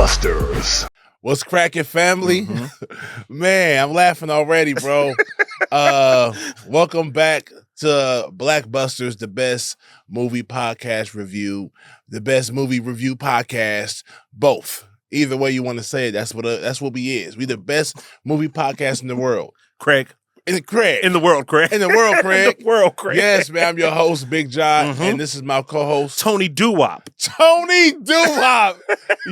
BlackBusters. What's cracking, family? Man, I'm laughing already, bro. Welcome back to BlackBusters, the best movie podcast review, the best movie review podcast, both. Either way you want to say it, that's what we is. We the best movie podcast in the world. Craig. In the world, Craig. In the world, Craig. In the world, Craig. Yes, man. I'm your host, Big John, and this is my co-host, Tony Doo-Wop. Tony Doo-Wop.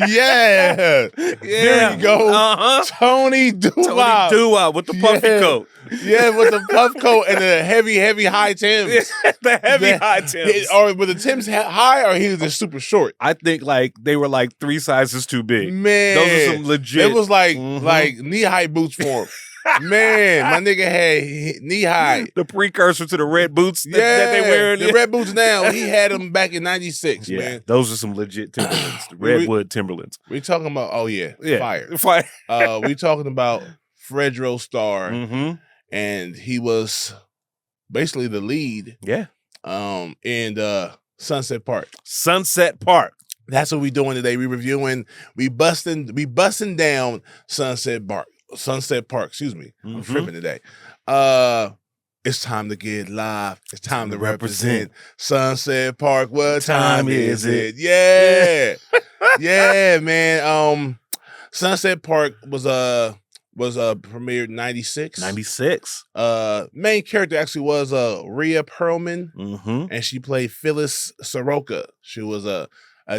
Yeah. There you go. Tony Doo-Wop. Tony Doo-Wop with the puffy coat. Yeah, with the puff coat and the heavy high Timbs. The heavy high Timbs. Or were the Timbs high or he was just super short? I think they were 3 sizes too big. Man. Those are some legit. It was like knee-high boots for him. Man, my nigga had knee-high. The precursor to the red boots that they wear. The red boots now. He had them back in 96, man. Those are some legit Timberlands. The Redwood Timberlands. We talking about, fire. We talking about Fredro Starr, and he was basically the lead in Sunset Park. Sunset Park. That's what we doing today. We busting down Sunset Park, excuse me. I'm tripping today. It's time to get live. It's time to represent Sunset Park. What time is it? Yeah. Yeah, man. Sunset Park was premiered in 96. 96. Main character actually was Rhea Perlman, and she played Phyllis Saroka. She was a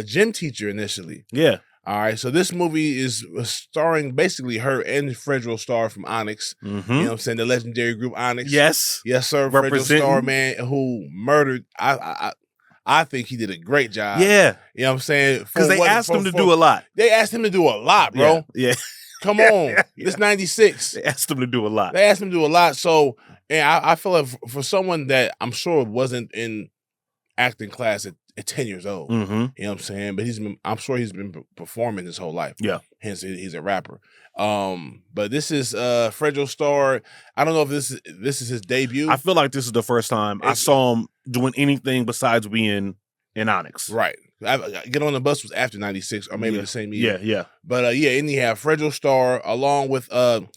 gym teacher initially. Yeah. All right, so this movie is starring basically her and Fredro Starr from Onyx. You know what I'm saying? The legendary group Onyx. Yes. Yes, sir. Fredro Starr, man, who murdered. I think he did a great job. Yeah. You know what I'm saying? Because they asked him to do a lot. They asked him to do a lot, bro. Yeah. Come on. It's 96. They asked him to do a lot. They asked him to do a lot. So, and I feel like for someone that I'm sure wasn't in acting class at 10 years old. You know what I'm saying? But I'm sure he's been performing his whole life. Yeah. Hence he's a rapper. But this is Fredro Starr. I don't know if this is his debut. I feel like this is the first time I saw him doing anything besides being in Onyx. Right. Get on the Bus was after 96 or maybe the same year. Yeah. But and you have Fredro Starr along with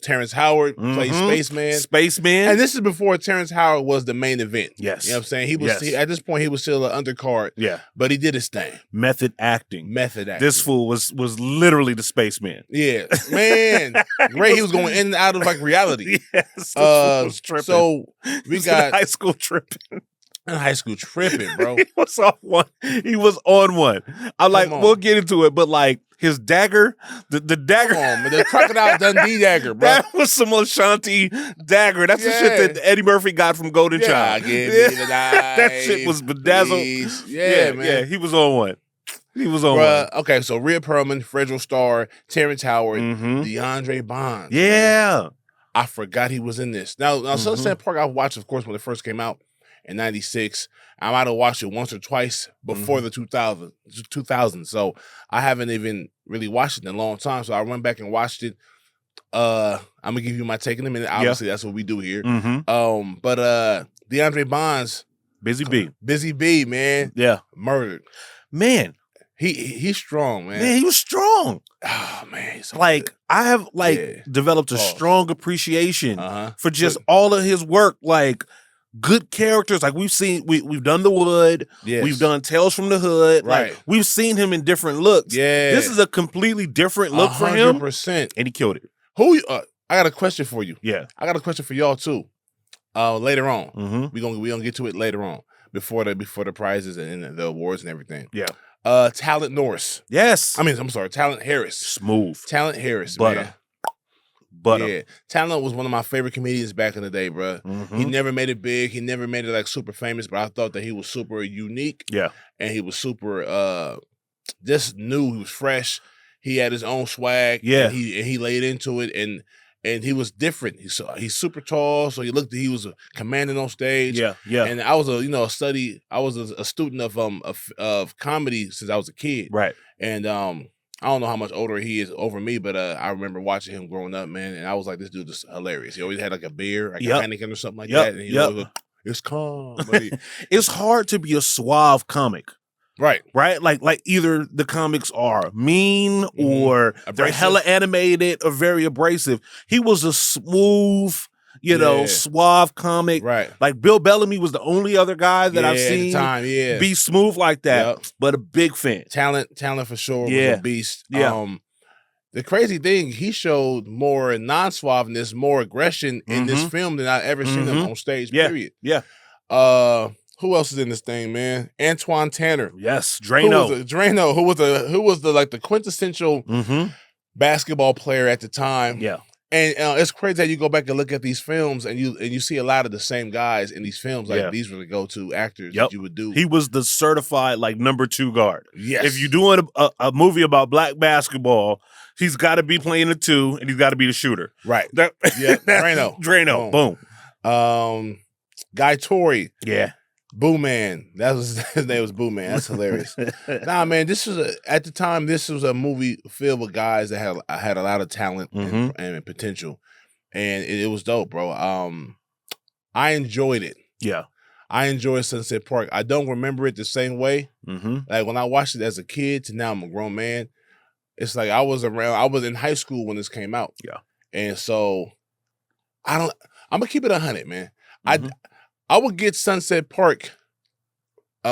Terrence Howard, played Spaceman. And this is before Terrence Howard was the main event. Yes. You know what I'm saying? He was at this point he was still an undercard. Yeah. But he did his thing. Method acting. This fool was literally the Spaceman. Yeah. Man. Great. He was going in and out of reality. Yes. Was tripping. So we got high school tripping. In high school tripping, bro. He was on one. I'm like, we'll get into it, but his dagger, the dagger. Come on, man. The Crocodile Dundee dagger, bro. That was some Ashanti dagger. That's the shit that Eddie Murphy got from Golden Child. That shit was bedazzled. Yeah, man. Yeah, he was on one. One. Okay, so Rhea Perlman, Fredro Starr, Terrence Howard, DeAndre Bonds. Yeah. Man. I forgot he was in this. Now Sunset Park I watched, of course, when it first came out. In 96, I might have watched it once or twice before the 2000. So I haven't even really watched it in a long time. So I went back and watched it. I'm gonna give you my take in a minute. Obviously, that's what we do here. But DeAndre Bonds, Busy B, man. Yeah, murdered. Man, he's strong, man. Man, he was strong. Oh man, he's so good. I have developed a strong appreciation for just all of his work. Good characters, we've done The Wood, we've done Tales from the Hood, right? We've seen him in different looks. Yeah, this is a completely different look for him, 100%, and he killed it. I got a question for you. Yeah, I got a question for y'all too. Later on, we gonna get to it later on before the prizes and the awards and everything. Yeah, Talent Norris. Yes, I'm sorry, Talent Harris. Smooth. Talent Harris, Butter. Man. Yeah, Talent was one of my favorite comedians back in the day, bro. He never made it big. He never made it super famous, but I thought that he was super unique. Yeah, and he was super just new. He was fresh. He had his own swag. Yeah, and he laid into it, and he was different. He's super tall, so he was commanding on stage. Yeah. And I was I was a student of comedy since I was a kid. Right. And I don't know how much older he is over me, but I remember watching him growing up, man, and I was like, this dude is hilarious. He always had a beer, a Heineken or something like that. And he always, it's calm. It's hard to be a suave comic. Right. Like either the comics are mean or they're hella animated or very abrasive. He was a smooth, suave comic. Right. Like Bill Bellamy was the only other guy that I've seen at the time, be smooth like that, but a big fan. Talent for sure, was a beast. Yeah. The crazy thing, he showed more non-suaveness, more aggression in this film than I ever seen him on stage, period. Yeah. Who else is in this thing, man? Antoine Tanner. Yes, Drano. Who was the quintessential basketball player at the time. Yeah. And it's crazy that you go back and look at these films and you see a lot of the same guys in these films. Like these were the go-to actors that you would do. He was the certified number 2 guard. Yes. If you're doing a movie about black basketball, he's got to be playing the 2 and he's got to be the shooter. Right. Drano. Boom. Guy Torrey. Yeah. Boo Man. His name was Boo Man. That's hilarious. Nah, man, at the time, this was a movie filled with guys that had a lot of talent and potential. And it was dope, bro. I enjoyed it. Yeah. I enjoyed Sunset Park. I don't remember it the same way. Like when I watched it as a kid to now I'm a grown man, it's like I was in high school when this came out. Yeah. And so I'm gonna keep it 100, man. I would get Sunset Park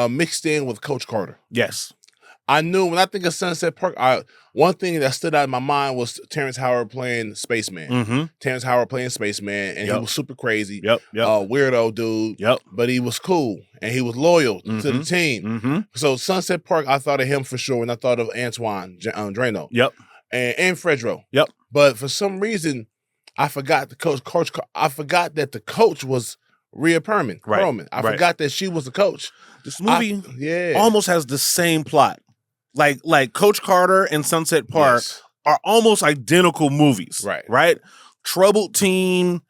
mixed in with Coach Carter. Yes. I knew when I think of Sunset Park, one thing that stood out in my mind was Terrence Howard playing Spaceman. Terrence Howard playing Spaceman, and he was super crazy. Weirdo dude. But he was cool, and he was loyal to the team. So Sunset Park, I thought of him for sure, and I thought of Antoine Drano. And Fredro. But for some reason, I forgot the coach. I forgot that the coach was Rhea Perlman. I forgot that she was the coach. This movie almost has the same plot. Like Coach Carter and Sunset Park are almost identical movies. Right? Troubled teen,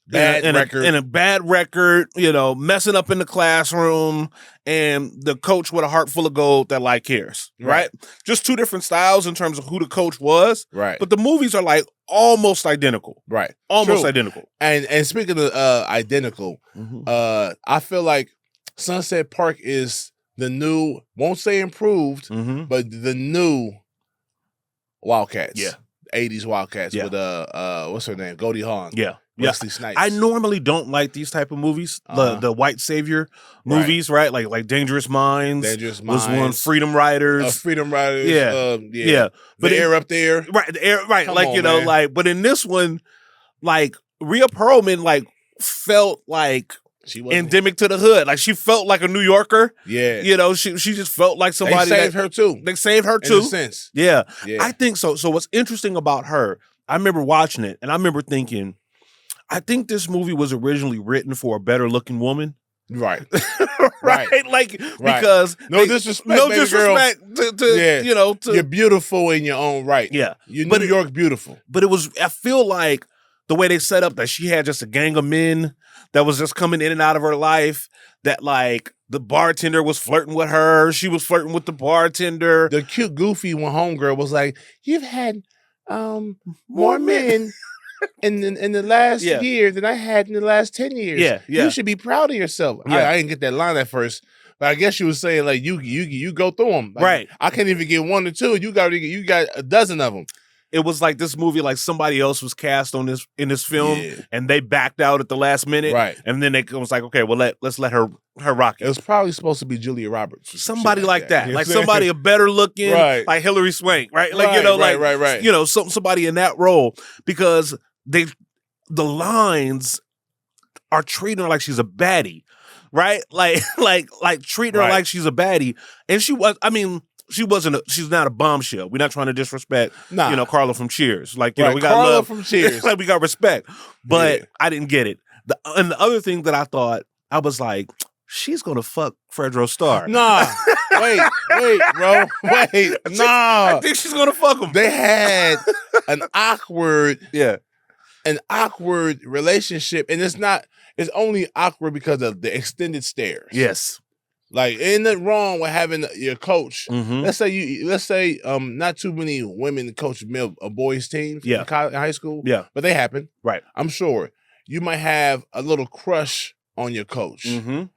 bad record. And a bad record, messing up in the classroom, and the coach with a heart full of gold that cares. Right? Just two different styles in terms of who the coach was. Right. But the movies are almost identical. Right. Almost identical. And speaking of identical, I feel like Sunset Park is the new, won't say improved, but the new Wildcats. Yeah. 80s Wildcats with what's her name? Goldie Hawn. Yeah. Wesley Snipes. I normally don't like these type of movies, the white savior movies, right? Like Dangerous Minds. Was one. Freedom Riders. Yeah. But the air up there. Right. The air, right. Come on, but in this one, Rhea Perlman, felt she was endemic to the hood. She felt like a New Yorker. Yeah. She just felt like somebody. They saved her too. They saved her too. In a sense. Yeah. I think so. So what's interesting about her, I remember watching it and I remember thinking, I think this movie was originally written for a better looking woman. Right. Because no disrespect to you're beautiful in your own right. Yeah. You're New York beautiful. But I feel like the way they set up that she had just a gang of men that was just coming in and out of her life, that the bartender was flirting with her, she was flirting with the bartender. The cute goofy one homegirl was like, you've had more men in the last year than I had in the last 10 years. Yeah. You should be proud of yourself. I didn't get that line at first, but I guess she was saying you go through them. Right. I can't even get one or two. You got a dozen of them. It was like this movie, somebody else was cast in this film, and they backed out at the last minute. Right. And then it was like, okay, well let's let her rock it. It was probably supposed to be Julia Roberts. Somebody like that. Somebody a better looking, like Hilary Swank, right? Right. Somebody in that role, because the lines are treating her like she's a baddie, right? Treating her like she's a baddie. And she's not a bombshell. We're not trying to disrespect, Carla from Cheers. We got Carla love from Cheers. we got respect. But I didn't get it. And the other thing that I thought, I was like, she's gonna fuck Fredro Starr. Nah. Wait, bro. Wait. Nah. I think she's gonna fuck him. They had an awkward relationship, and it's only awkward because of the extended stares. Yes. Ain't nothing wrong with having your coach. Let's say not too many women coach boys teams in high school. Yeah. But they happen. Right. I'm sure. You might have a little crush on your coach. And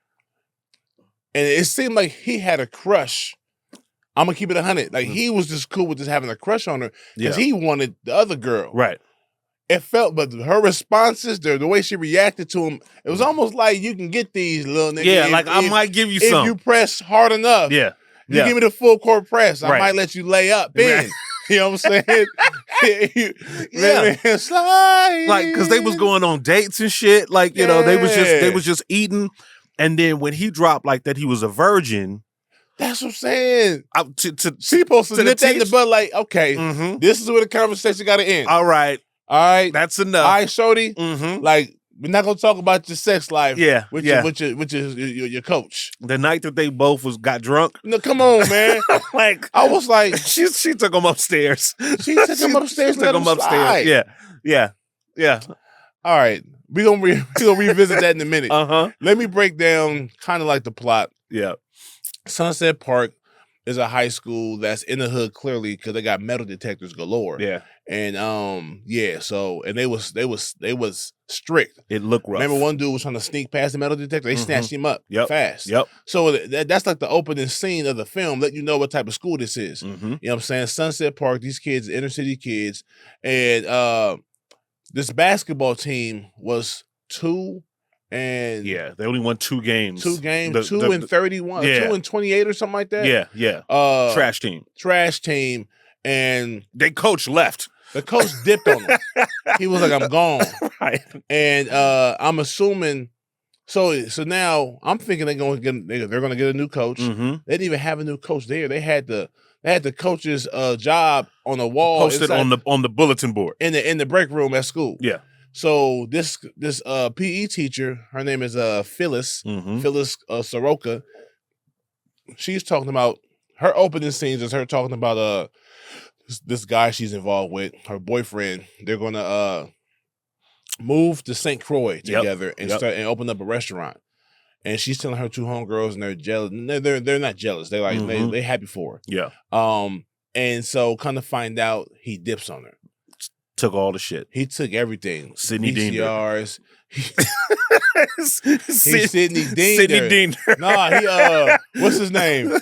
it seemed like he had a crush I'm gonna keep it 100. Like he was just cool with just having a crush on her because he wanted the other girl. Right. It felt, but her responses, the way she reacted to him, it was almost like you can get these little niggas. Yeah, I might give you some. If you press hard enough. Yeah. You give me the full court press. I Right. might let you lay up in. Right. You know what I'm saying? Yeah. Slide. Like, because they was going on dates and shit. Like, you know, they was just eating. And then when he dropped like that he was a virgin. That's what I'm saying. She supposed to nip that in the butt like, okay, this is where the conversation got to end. All right. That's enough. All right, Shorty. Like, we're not gonna talk about your sex life. Yeah. With your coach. The night that they both got drunk. No, come on, man. Like I was like, she took him upstairs. She took him upstairs. Took him upstairs. Yeah. All right, we gonna revisit that in a minute. Let me break down kind of like the plot. Yeah. Sunset Park is a high school that's in the hood clearly because they got metal detectors galore. Yeah. And so they was strict. It looked rough. Remember one dude was trying to sneak past the metal detector? They snatched him up fast. Yep. So that's like the opening scene of the film, let you know what type of school this is. You know what I'm saying? Sunset Park, these kids, inner city kids, and this basketball team was 2 and they only won 2 games. 2 games, 2 and 31, 2 and 28 or something like that. Yeah. Trash team. And their coach left. The coach dipped on him. He was like, I'm gone. Right. And I'm assuming so now I'm thinking they're gonna get a new coach. They didn't even have a new coach there. They had the coach's job on the wall posted on the bulletin board. In the break room at school. Yeah. So this PE teacher, her name is Phyllis Saroka. She's talking about her opening scenes is her talking about this guy she's involved with, her boyfriend. They're gonna move to St. Croix together and start and open up a restaurant. And she's telling her 2 homegirls, and they're jealous. They're not jealous. They're like they happy for her. Yeah. And so kind of find out he dips on her. Took all the shit. He took everything. Sidney VCRs. Sidney Dean. Nah, what's his name?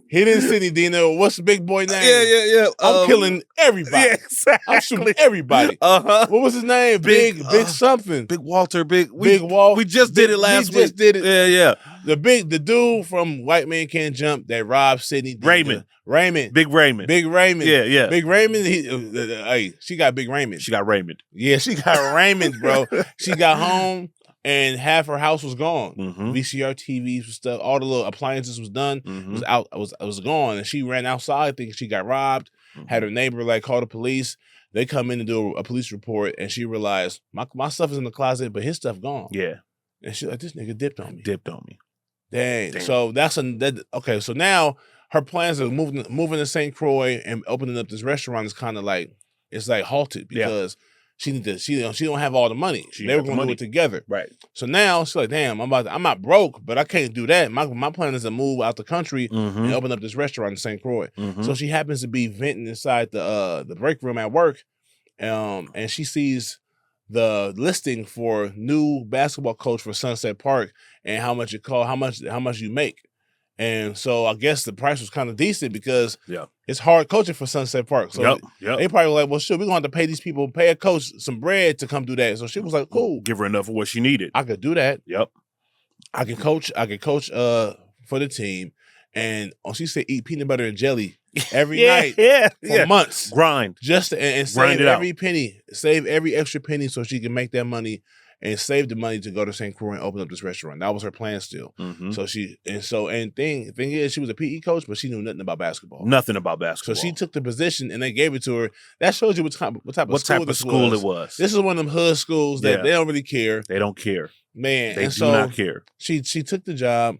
He didn't Sidney Dean. What's the big boy name? Yeah. I'm killing everybody. Yeah, exactly. I'm shooting everybody. What was his name? Big something. Big Walter. Big Walt. We just did it last week. Just did it. Yeah. The dude from White Man Can't Jump that robbed Sidney Dean. Raymond. Big Raymond. Yeah. Big Raymond. She got Big Raymond. She got Raymond. Yeah, she got Raymond, bro. She got home and half her house was gone. VCR TVs and stuff, all the little appliances was done. Was out. Was gone, and she ran outside thinking she got robbed. Had her neighbor call the police. They come in and do a police report, and she realized my stuff is in the closet, but his stuff gone. Yeah, and she like, this nigga dipped on me. Dang. So okay. So now her plans of moving to St. Croix and opening up this restaurant is kind of it's halted because she don't have all the money. They were going to do it together, right? So now she's like, damn, I'm not broke, but I can't do that. My plan is to move out the country and open up this restaurant in St. Croix. So she happens to be venting inside the break room at work, and she sees the listing for new basketball coach for Sunset Park and how much it costs, how much you make. And so I guess the price was kind of decent because it's hard coaching for Sunset Park. So they probably were like, well, shit, we're going to have to pay these people, pay a coach some bread to come do that. So she was like, cool. Give her enough of what she needed. I could do that. Yep. I can coach for the team. And she said eat peanut butter and jelly every night for months. Grind. Just and save every penny. Save every extra penny so she can make that money and save the money to go to St. Croix and open up this restaurant. That was her plan still. So thing is, she was a PE coach, but she knew nothing about basketball. Nothing about basketball. So she took the position and they gave it to her. That shows you what type of school it was. This is one of them hood schools that they don't really care. They don't care. Man. They do not care. She took the job.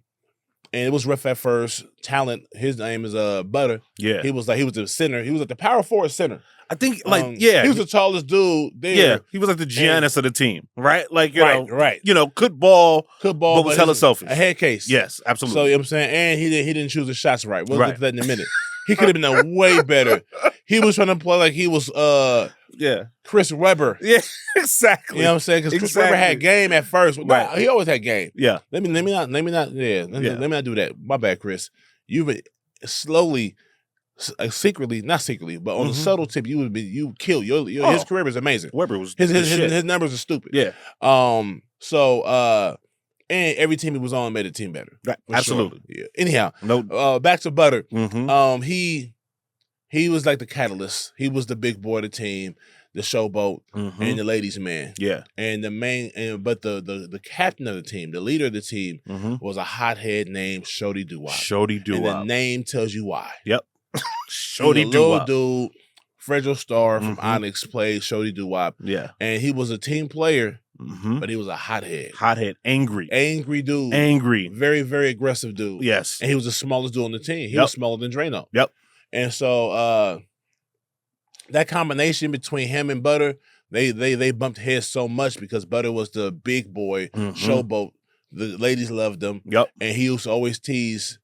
And it was rough at first. Talent, his name is Butter. Yeah. He was the center. He was the power forward center. I think, he was the tallest dude there. Yeah, he was like the Giannis of the team, right? Right. Could ball, but was hella selfish. A head case. Yes, absolutely. So, you know what I'm saying? And he didn't choose his shots right. We'll get to that in a minute. He could have been a way better. He was trying to play like he was Chris Webber. Yeah, exactly. You know what I'm saying? Because Chris Webber had game at first. Right. He always had game. Yeah. Let me not do that. My bad, Chris. You've been slowly secretly, not secretly, but on the subtle tip, you kill his career is amazing. Weber was his numbers are stupid. Yeah. So and every team he was on made the team better. Right. Absolutely. Sure. Yeah. Anyhow, back to Butter. He was like the catalyst. He was the big boy of the team, the showboat, and the ladies' man. Yeah. And but the captain of the team, the leader of the team, was a hothead named Shorty Doo-Wop. Shorty Doo-Wop. And the name tells you why. Yep. Shorty Doo-Wop. Little dude, Fredro Starr from Onyx played Shorty Doo-Wop. Yeah. And he was a team player, but he was a hothead. Hothead. Angry dude. Angry. Very, very aggressive dude. Yes. And he was the smallest dude on the team. He was smaller than Drano. Yep. And so that combination between him and Butter, they bumped heads so much because Butter was the big boy, showboat. The ladies loved him. Yep. And he used to always tease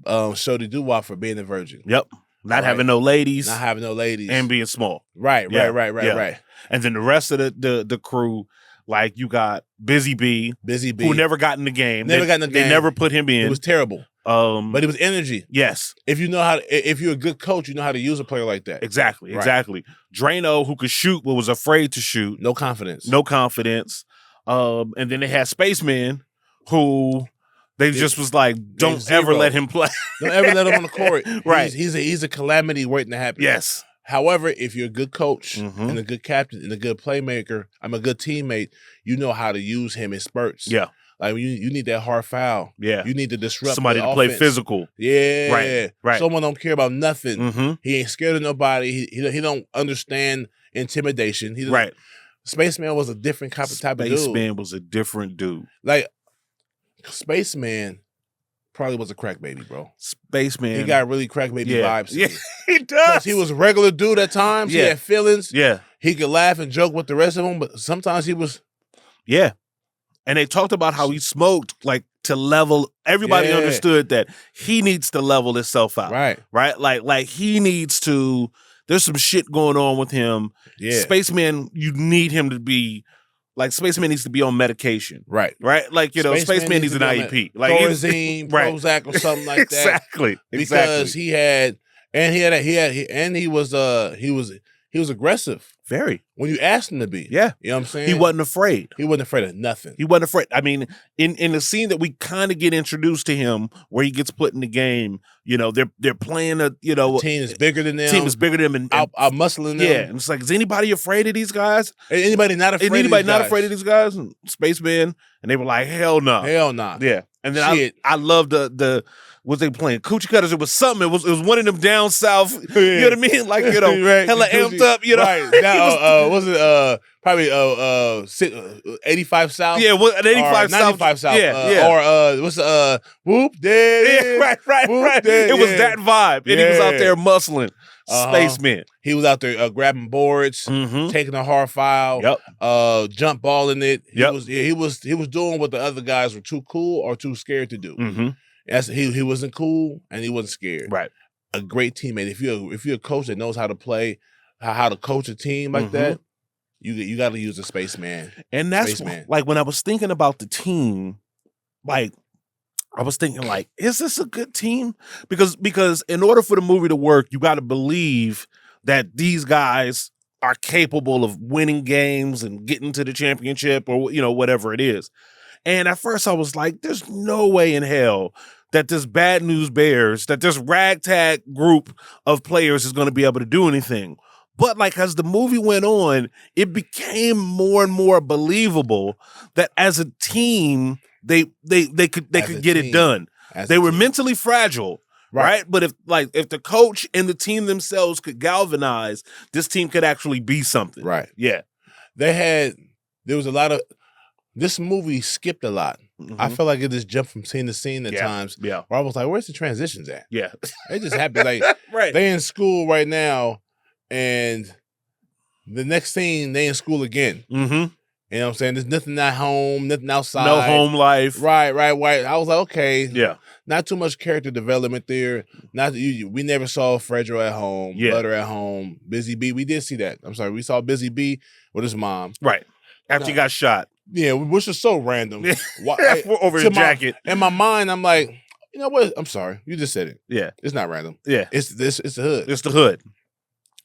Shorty Doo-Wop for being a virgin. Yep. Not having no ladies. Not having no ladies. And being small. Right. And then the rest of the crew, like you got Busy B, who never got in the game. They never put him in. It was terrible. But it was energy. Yes. If you're a good coach, you know how to use a player like that. Exactly. Drano, who could shoot but was afraid to shoot. No confidence. And then they had Spaceman, who they just was like, don't ever let him play. Don't ever let him on the court. Right. He's a calamity waiting to happen. Yes. However, if you're a good coach and a good captain and a good playmaker, I'm a good teammate, you know how to use him in spurts. Yeah. Like you need that hard foul. Yeah. You need to disrupt somebody to play physical. Yeah. Right. Someone don't care about nothing. He ain't scared of nobody. He don't understand intimidation. Right. Spaceman was a different type of dude. Spaceman was a different dude. Like Spaceman probably was a crack baby, bro. Spaceman. He got really crack baby vibes. Yeah, he does. He was a regular dude at times. Yeah. He had feelings. Yeah. He could laugh and joke with the rest of them, but sometimes he was. Yeah. And they talked about how he smoked, like, to level. Everybody understood that he needs to level himself out. Right? Like he needs to. There's some shit going on with him. Yeah. Spaceman, you need him to be. Like, Spaceman needs to be on medication. Right? Like, Spaceman needs an IEP. Like Thorazine, Prozac, or something like that. Exactly. Because he was aggressive. Very. When you asked him to be. Yeah. You know what I'm saying? He wasn't afraid. He wasn't afraid of nothing. He wasn't afraid. I mean, in the scene that we kind of get introduced to him, where he gets put in the game, they're playing a, the team is bigger than them. Team is bigger than them. And out muscling them. Yeah. And it's like, is anybody afraid of these guys? Anybody not afraid of these guys? And Spaceman. And they were like, hell no. Hell no. Yeah. And then I love the was they playing Coochie Cutters? It was something. It was one of them down south. You know what I mean? Like, hella amped up. Right. Now, was it probably 85 South? Yeah, 85 South. 95 South. Yeah. Or what's Whoop Daddy? Yeah, right. It was that vibe, and he was out there muscling. Spaceman. He was out there grabbing boards, taking a hard foul, jump balling it. He was doing what the other guys were too cool or too scared to do. He wasn't cool and he wasn't scared. Right. A great teammate. If you're a coach that knows how to play, how to coach a team like that, you got to use a Spaceman. And that's like when I was thinking about the team, like I was thinking, like, is this a good team? Because in order for the movie to work, you got to believe that these guys are capable of winning games and getting to the championship or whatever it is. And at first I was like, there's no way in hell that this Bad News Bears, that this ragtag group of players is going to be able to do anything. But like as the movie went on, it became more and more believable that as a team, they could get it done. They were mentally fragile, right? But if the coach and the team themselves could galvanize, this team could actually be something. Right. Yeah. There was a lot of. This movie skipped a lot. I felt like it just jumped from scene to scene at times. Yeah. Where I was like, where's the transitions at? Yeah. It just happened. Like, right. They in school right now, and the next scene, they in school again. You know what I'm saying? There's nothing at home, nothing outside. No home life. Right. I was like, okay. Yeah. Not too much character development there. We never saw Fredro at home, Butter at home, Busy B. We did see that. I'm sorry. We saw Busy B with his mom. Right. After he got shot. Yeah, which is so random. Over his jacket. In my mind, I'm like, You know what? I'm sorry. You just said it. Yeah. It's not random. Yeah. It's the hood. It's the hood.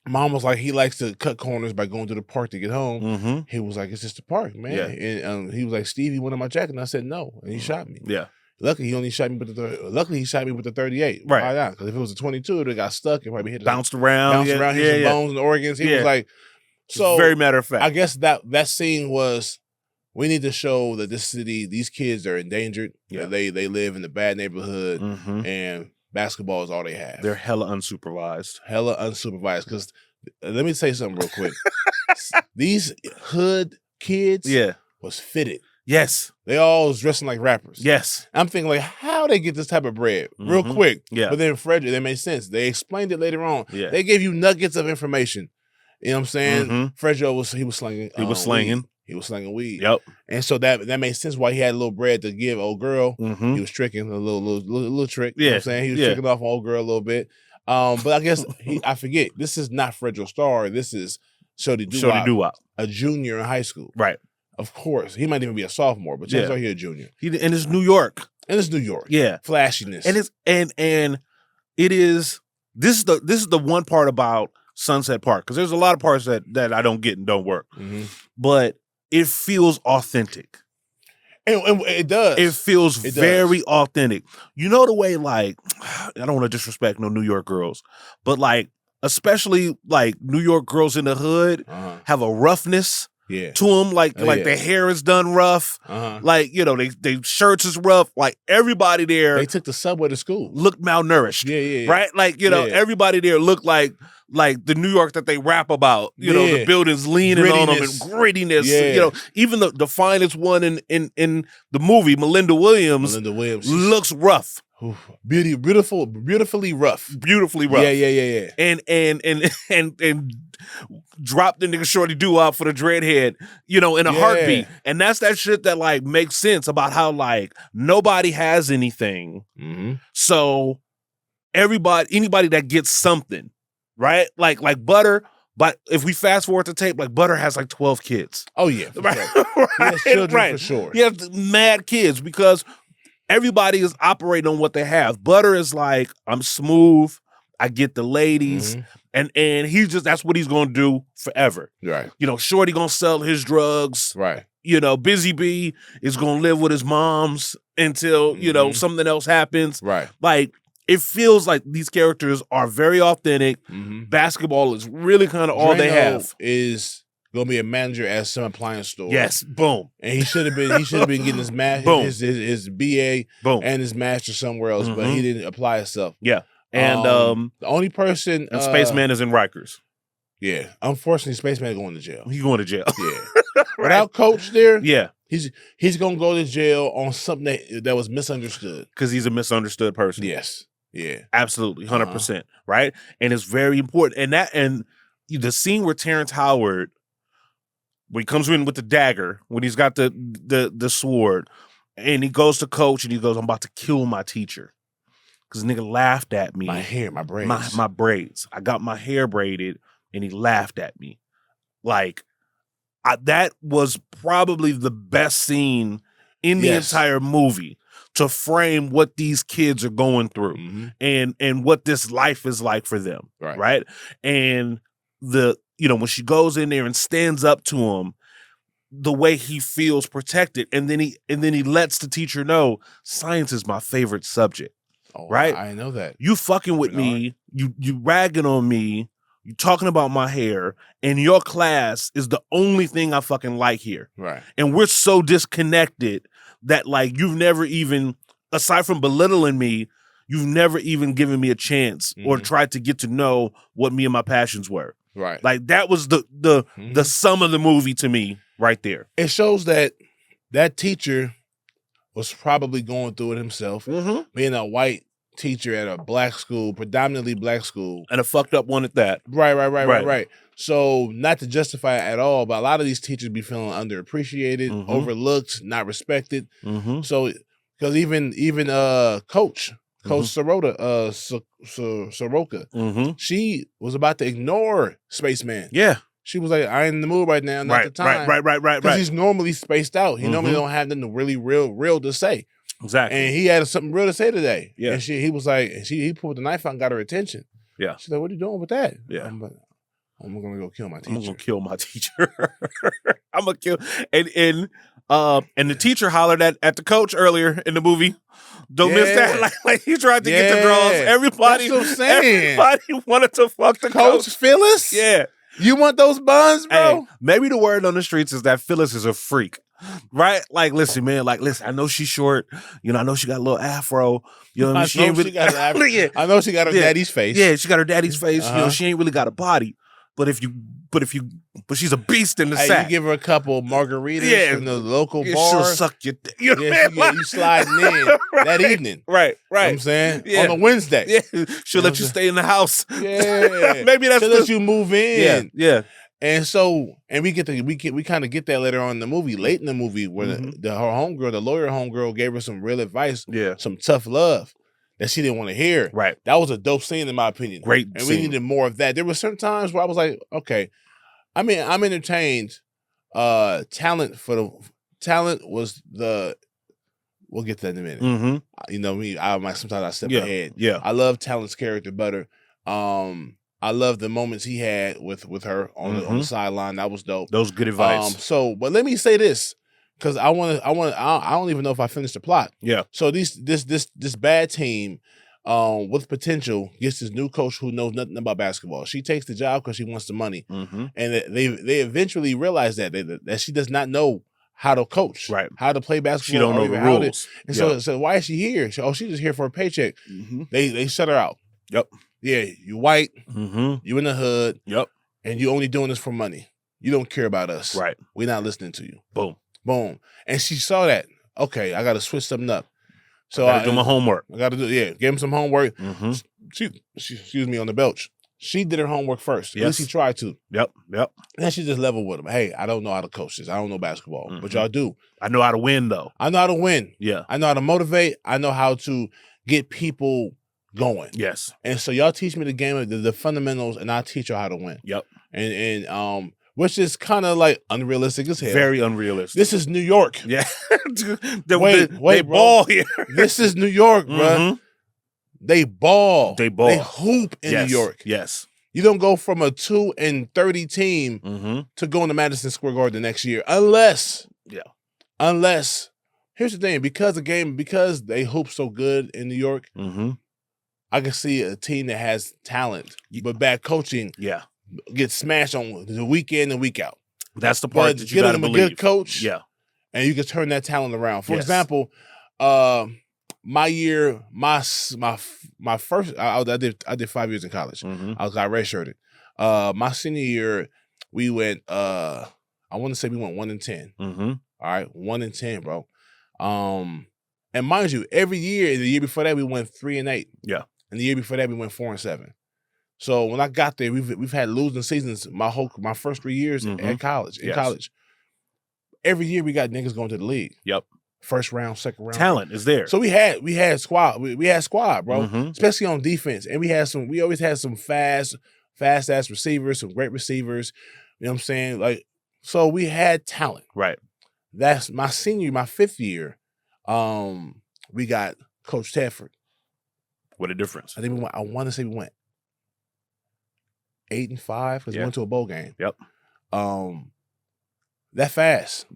Mom was like, he likes to cut corners by going to the park to get home. Mm-hmm. He was like, it's just the park, man. Yeah. And he was like, Steve, you wanted my jacket? And I said, no. And he shot me. Yeah. Luckily, he only shot me with he shot me with the 38. Right. Why not? Because if it was a 22, it got stuck and probably hit Bounced around, hit some bones and organs. He was like, so very matter of fact. I guess that scene was, we need to show that this city, these kids are endangered. Yeah. They live in a bad neighborhood, Mm-hmm. and basketball is all they have. They're hella unsupervised. Because let me say something real quick. These hood kids was fitted. Yes. They all was dressing like rappers. Yes. I'm thinking like, how they get this type of bread real quick? Yeah. But then Fredro, that made sense. They explained it later on. Yeah. They gave you nuggets of information. You know what I'm saying? Mm-hmm. Fredro was slinging. He was slinging. Weed. He was slinging weed. Yep. And so that made sense why he had a little bread to give old girl. Mm-hmm. He was tricking a little trick. Yeah. You know what I'm saying? He was tricking off old girl a little bit. But I guess I forget. This is not Fredro Starr. This is Shorty Doo-Wop, a junior in high school. Right. Of course. He might even be a sophomore, but chances are he a junior. And it's New York. Yeah. Flashiness. And it's and it is this is the one part about Sunset Park, because there's a lot of parts that I don't get and don't work. Mm-hmm. But it feels authentic. And it does. It feels very authentic. You know the way, like, I don't want to disrespect no New York girls, but like, especially like New York girls in the hood have a roughness to them. Like their hair is done rough. Like, you know, they shirts is rough. Like everybody there. They took the subway to school. Looked malnourished. Yeah. Right? Like, you know, everybody there looked like the New York that they rap about, you know, the buildings leaning on them and grittiness. You know, even the finest one in the movie, Melinda Williams looks rough. Beautifully rough. Yeah. And dropped the nigga Shorty Doo-Wop for the dreadhead, you know, in a heartbeat. And that's that shit that like makes sense about how like nobody has anything. Mm-hmm. So anybody that gets something, right? Like Butter, but if we fast forward to tape, like Butter has like 12 kids. Oh yeah. Right? Sure. He has children for sure. He has mad kids because everybody is operating on what they have. Butter is like, I'm smooth, I get the ladies, and that's what he's gonna do forever. Right. You know, Shorty gonna sell his drugs. Right. You know, Busy Bee is gonna live with his moms until, you know, something else happens. Right. Like, it feels like these characters are very authentic. Basketball is really kind of all they have. Is gonna be a manager at some appliance store. Yes, boom. And he should have been getting his his BA and his master somewhere else, but he didn't apply himself. Yeah. And the only person and Spaceman is in Rikers. Yeah. Unfortunately, Spaceman going to jail. He's going to jail. Yeah. Without Coach there, he's gonna go to jail on something that was misunderstood. Because he's a misunderstood person. Yes. Yeah. Absolutely. 100%. Right? And it's very important. And the scene where Terrence Howard, when he comes in with the dagger, when he's got the sword, and he goes to Coach and he goes, I'm about to kill my teacher. Because nigga laughed at me. My braids. My braids. I got my hair braided and he laughed at me. Like, that was probably the best scene in the entire movie to frame what these kids are going through and what this life is like for them. Right? And when she goes in there and stands up to him, the way he feels protected, and then he lets the teacher know science is my favorite subject. Oh, right? I know that. You fucking with me, you ragging on me, you talking about my hair, and your class is the only thing I fucking like here. Right. And we're so disconnected that like you've never even, aside from belittling me, you've never even given me a chance or tried to get to know what me and my passions were. Right. Like that was the sum of the movie to me right there. It shows that teacher was probably going through it himself. Being a white teacher at a black school, predominantly black school. And a fucked up one at that. Right. So not to justify it at all, but a lot of these teachers be feeling underappreciated, overlooked, not respected. So because even Coach Saroka, she was about to ignore Spaceman. Yeah. She was like, I ain't in the mood right now, not the time. Right. Because he's normally spaced out. He normally don't have nothing really real to say. Exactly. And he had something real to say today. Yeah. And he was like, he pulled the knife out and got her attention. Yeah. She's like, what are you doing with that? Yeah. I'm going to go kill my teacher. I'm going to kill my teacher. I'm going to kill. And the teacher hollered at the coach earlier in the movie. Don't miss that. Like he tried to get the draws. Everybody, that's what I'm saying. Everybody wanted to fuck the coach. Phyllis? Yeah. You want those buns, bro? Hey, maybe the word on the streets is that Phyllis is a freak. Right? Like, listen, man. Like, listen, I know she's short. You know, I know she got a little afro. You know what I mean? She ain't really got an afro. Yeah. I know she got her daddy's face. Yeah, she got her daddy's face. You know, she ain't really got a body. But she's a beast in the sack. You give her a couple margaritas from the local bar. She'll suck your dick. You sliding in that evening. Right. You know what I'm saying? On a Wednesday. Yeah. She'll let you stay in the house. Yeah. Maybe that's she'll let you move in. Yeah. And so, and we kind of get that later on in the movie, late in the movie, where her homegirl, the lawyer homegirl, gave her some real advice, some tough love that she didn't want to hear. Right. That was a dope scene in my opinion. Great and scene. We needed more of that. There were some times where I was like, okay, I mean, I'm entertained. Talent was we'll get to that in a minute. Mm-hmm. You know me, sometimes I step ahead. Yeah. I love Talent's character better. I love the moments he had with her on the sideline. That was dope. Those good advice. But let me say this, because I don't even know if I finished the plot. Yeah. So this bad team, with potential, gets this new coach who knows nothing about basketball. She takes the job because she wants the money, and they eventually realize that she does not know how to coach, how to play basketball. She don't know the rules. And so why is she here? She's just here for a paycheck. They shut her out. Yep. Yeah, you white, you in the hood, and you only doing this for money. You don't care about us. Right. We're not listening to you. Boom. And she saw that. Okay, I got to switch something up. So I got to do my homework. I got to give him some homework. She excuse me, on the belch. She did her homework first. At least she tried to. Yep. And then she just leveled with him. Hey, I don't know how to coach this. I don't know basketball, but y'all do. I know how to win, though. I know how to win. Yeah. I know how to motivate. I know how to get people going. Yes. And so y'all teach me the game, the fundamentals, and I teach you how to win. Yep. And which is kind of like unrealistic as hell. Very unrealistic. This is New York. Yeah. Wait, they ball here. This is New York, bro. They ball. They hoop in New York. Yes. You don't go from a 2-30 team to going to Madison Square Garden the next year, unless here's the thing, because they hoop so good in New York. I can see a team that has talent, but bad coaching, gets smashed on the week in and week out. That's the part that you got to believe. Get them a good coach, and you can turn that talent around. For example, my year, my first, I did 5 years in college. I got redshirted. My senior year, we went. I want to say we went 1-10. All right, 1-10, bro. And mind you, every year, the year before that, we went 3-8. Yeah. And the year before that, we went 4-7. So when I got there, we've had losing seasons my first 3 years at college. In college, every year we got niggas going to the league. Yep. First round, second round. Talent is there. So we had squad. We had squad, bro. Especially on defense, and we always had some fast ass receivers, some great receivers. You know what I'm saying? Like, so we had talent. Right. That's my fifth year. We got Coach Tedford. What a difference. I think I want to say we went 8-5 because we went to a bowl game. Yep. That fast.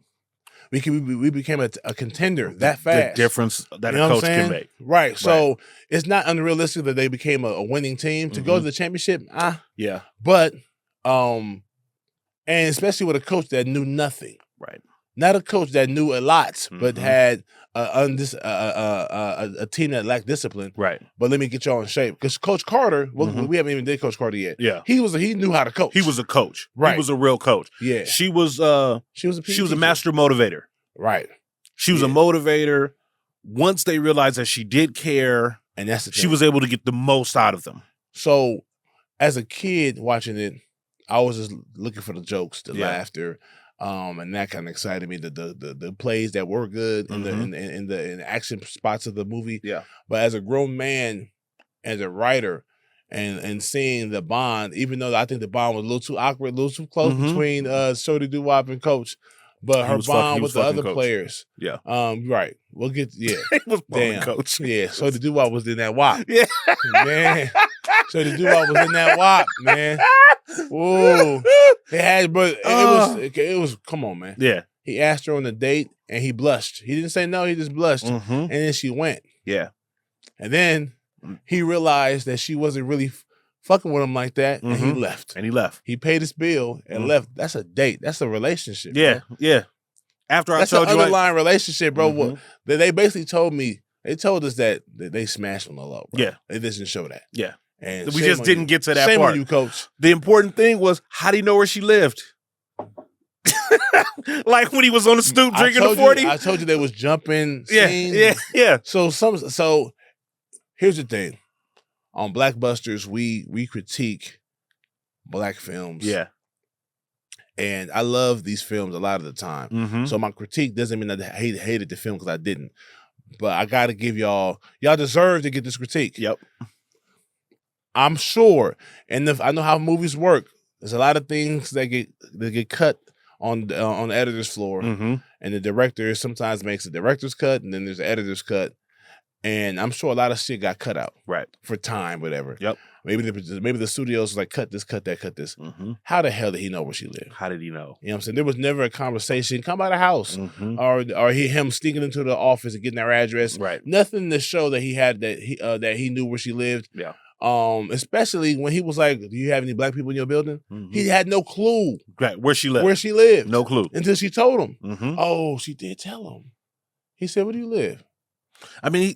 We became a contender that fast. The difference that a coach can make. Right. So it's not unrealistic that they became a winning team. To go to the championship, yeah. But and especially with a coach that knew nothing. Right. Not a coach that knew a lot, but had a team that lacked discipline. Right. But let me get y'all in shape. Because Coach Carter, we haven't even did Coach Carter yet. Yeah. He knew how to coach. He was a coach. Right. He was a real coach. Yeah. She was a master motivator. Right. She was a motivator. Once they realized that she did care, and that's the thing, she was able to get the most out of them. So as a kid watching it, I was just looking for the jokes, the laughter. And that kind of excited me. The plays that were good in the action spots of the movie. Yeah. But as a grown man, as a writer, and seeing the bond, even though I think the bond was a little too awkward, a little too close between Shorty Doo-Wop and Coach, But her bond he with was the fucking other Coach. players. Yeah. Right. We'll get He was fucking Coach. Yeah. So the doo-wop was in that WAP. Yeah. Man. So the doo-wop was in that WAP, man. Whoa. It had, but it was, come on, man. Yeah. He asked her on a date and he blushed. He didn't say no, he just blushed. And then she went. Yeah. And then he realized that she wasn't really fucking with him like that, and he left. He paid his bill and left. That's a date. That's a relationship. Yeah, bro. yeah. After that's I told an you, underlying relationship, bro. They basically told us that they smashed on the low. Bro. Yeah, it doesn't show that. Yeah, and we just didn't get to that shame part. On you, Coach. The important thing was, how do you know where she lived? Like when he was on the stoop drinking the 40. I told you there was jumping yeah, scenes. Yeah. So here's the thing. On BlackBusters, we critique Black films. Yeah. And I love these films a lot of the time. So my critique doesn't mean that I hated the film because I didn't. But I got to give y'all deserve to get this critique. Yep. I'm sure. And I know how movies work. There's a lot of things that get cut on the editor's floor. And the director sometimes makes a director's cut, and then there's an editor's cut. And I'm sure a lot of shit got cut out, right? For time, whatever. Yep. Maybe the studios was like, cut this, cut that, cut this. How the hell did he know where she lived? How did he know? You know what I'm saying? There was never a conversation. Come by the house, or him sneaking into the office and getting her address. Right. Nothing to show that he had that he knew where she lived. Yeah. Especially when he was like, "Do you have any Black people in your building?" He had no clue. Right. Where she lived. Where she lived. No clue until she told him. Oh, she did tell him. He said, "Where do you live?" I mean,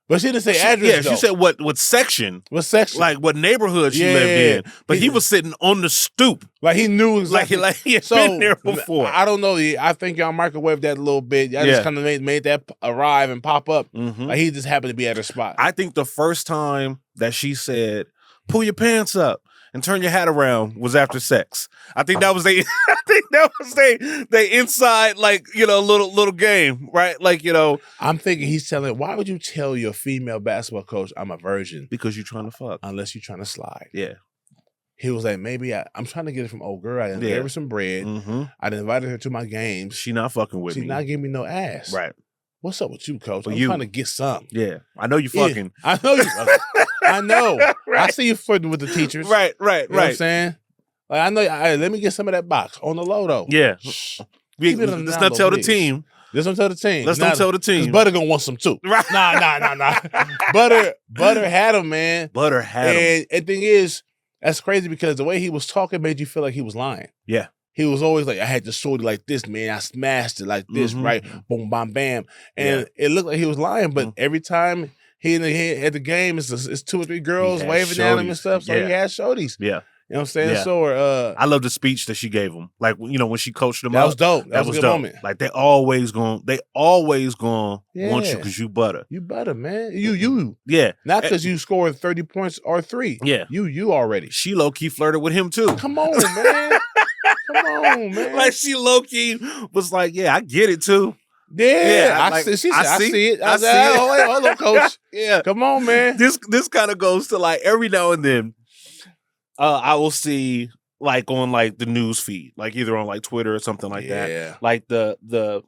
But she didn't say address. Yeah, she said what section. What section? Like what neighborhood she lived in. But he was sitting on the stoop. Like he knew exactly. Like he had been there before. I don't know. I think y'all microwaved that a little bit. Y'all just kind of made that arrive and pop up. Like he just happened to be at her spot. I think the first time that she said, "Pull your pants up and turn your hat around," was after sex. I think that was they inside, like, little game, right? Like, I'm thinking he's telling, why would you tell your female basketball coach I'm a virgin? Because you're trying to fuck. Unless you're trying to slide. Yeah. He was like, maybe I'm trying to get it from old girl. I done gave her some bread. I done invited her to my games. She not fucking with me. She not giving me no ass. Right. What's up with you, coach? I'm trying to get some. Yeah. I know you fucking. I know you fucking. I know. Right. I see you flirting with the teachers. Right. You know what I'm saying? Like, I know. Let me get some of that box on the low, though. Yeah. Let's not tell the team. Let's not tell the team. Let's not tell the team. Butter gonna want some too. Right. Nah. Butter had him, man. Butter had him. And the thing is, that's crazy because the way he was talking made you feel like he was lying. Yeah. He was always like, I had the shorty like this, man. I smashed it like this, right? Boom, bam, bam. And it looked like he was lying, but every time he at the game, it's 2 or 3 girls waving at him and stuff. So he had shorties. Yeah. You know what I'm saying? Yeah. So I love the speech that she gave him. Like, when she coached them that up. was dope. That was a good dope. moment. Like they always gonna want you because you butter. You butter, man. You. Yeah. Not because you scored 30 points or 3. Yeah. You already. She low-key flirted with him too. Come on, man. Come on, man. Like she low-key was like, yeah, I get it too. Yeah, I see it. I said, hold on, coach. Yeah. Come on, man. This kind of goes to like every now and then I will see like on like the news feed, like either on like Twitter or something like that. Like the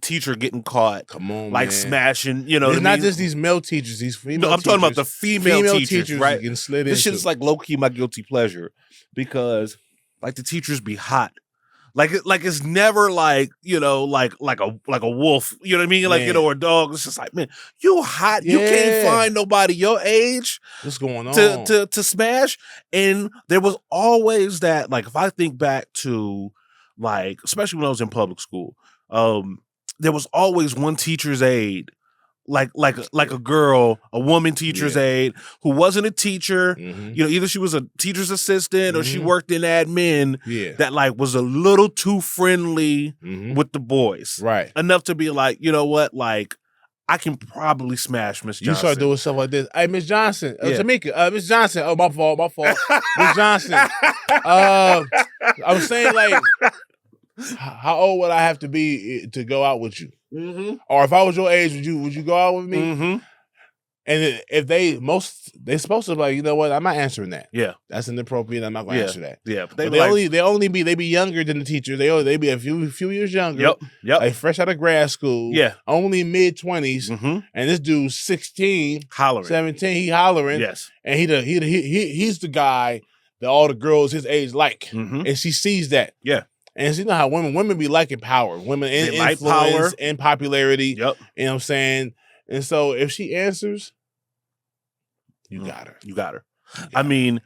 teacher getting caught. Come on, like man. smashing, It's not just these male teachers, these female I'm teachers. talking about the female teachers, right? Getting slid this into. shit's like low-key my guilty pleasure because like the teachers be hot. Like it's never like, like a wolf, you know what I mean? Like, or a dog. It's just like, man, you hot. You can't find nobody your age. What's going on? To smash. And there was always that, like, if I think back to like, especially when I was in public school, there was always one teacher's aide, like a girl, a woman teacher's aide who wasn't a teacher. Either she was a teacher's assistant or she worked in admin. That like was a little too friendly with the boys, right? Enough to be like, you know what, like I can probably smash Miss Johnson. You start doing stuff like this. Hey, Miss Johnson, Tamika, Miss Johnson. Oh, my fault. Miss Johnson. I was saying, like, how old would I have to be to go out with you? Or if I was your age, would you go out with me? if they're supposed to be like, you know what, I'm not answering that. Yeah. That's inappropriate. I'm not going to answer that. Yeah. But they be younger than the teacher. They be a few years younger. Yep. Like fresh out of grad school. Yeah. Only mid-20s. Mm-hmm. And this dude's 16, hollering. 17. He hollering. Yes. And he's the guy that all the girls his age like. Mm-hmm. And she sees that. Yeah. And you know how women be liking power. Women in like influence power and popularity. Yep. You know what I'm saying? And so if she answers, you got her. You got her. I mean,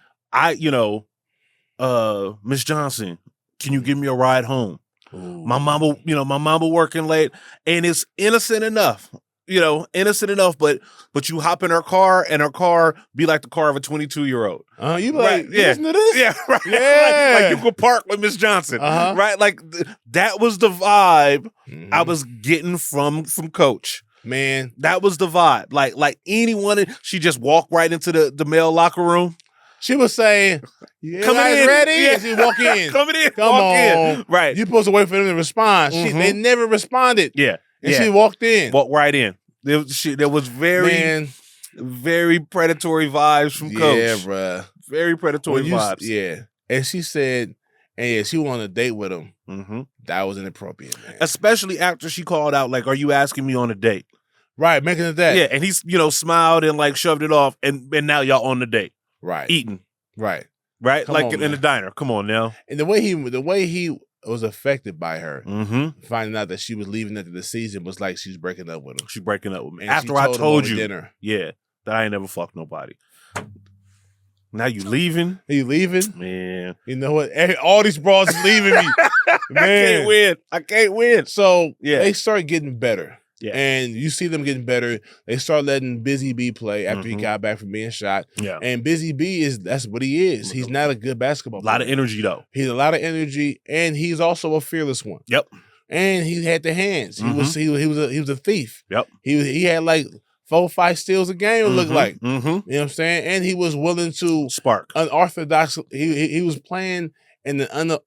Miss Johnson, can you give me a ride home? Ooh. My mama working late, and it's innocent enough, but you hop in her car and her car be like the car of a 22-year-old. You be like, yeah. listen to this? Yeah, right. Yeah. Like you could park with Miss Johnson. Right? Like that was the vibe I was getting from Coach. Man. That was the vibe. Like anyone, she just walked right into the male locker room. She was saying, "You Coming guys in, ready?" yeah. And she walk in. Come Come on. in. Right. You supposed to wait for them to respond. They never responded. Yeah. And she walked in. Walked right in. There was very predatory vibes from Coach. Yeah, bruh. Very predatory vibes. Yeah. And she said, she wanted a date with him. Mm-hmm. That was inappropriate, man. Especially after she called out, like, "Are you asking me on a date?" Right, making it that. Yeah, and he's, smiled and like shoved it off, and now y'all on the date. Right. Eating. Right. Right? Come like on, in the diner. Come on now. And the way he was affected by her, finding out that she was leaving after the season was like she's breaking up with him. She's breaking up with me. And After I told you dinner. Yeah, that I ain't never fucked nobody. Now you leaving? You leaving? Man. You know what? All these bras is leaving me. Man. I can't win. So they start getting better. Yeah. And you see them getting better. They start letting Busy B play after he got back from being shot. Yeah. And Busy B that's what he is. He's not a good basketball player. A lot of energy though. He's a lot of energy, and he's also a fearless one. Yep. And he had the hands. He was a thief. Yep. He had like 4-5 steals a game, it looked like. You know what I'm saying? And he was willing to spark. Unorthodox. He was playing in an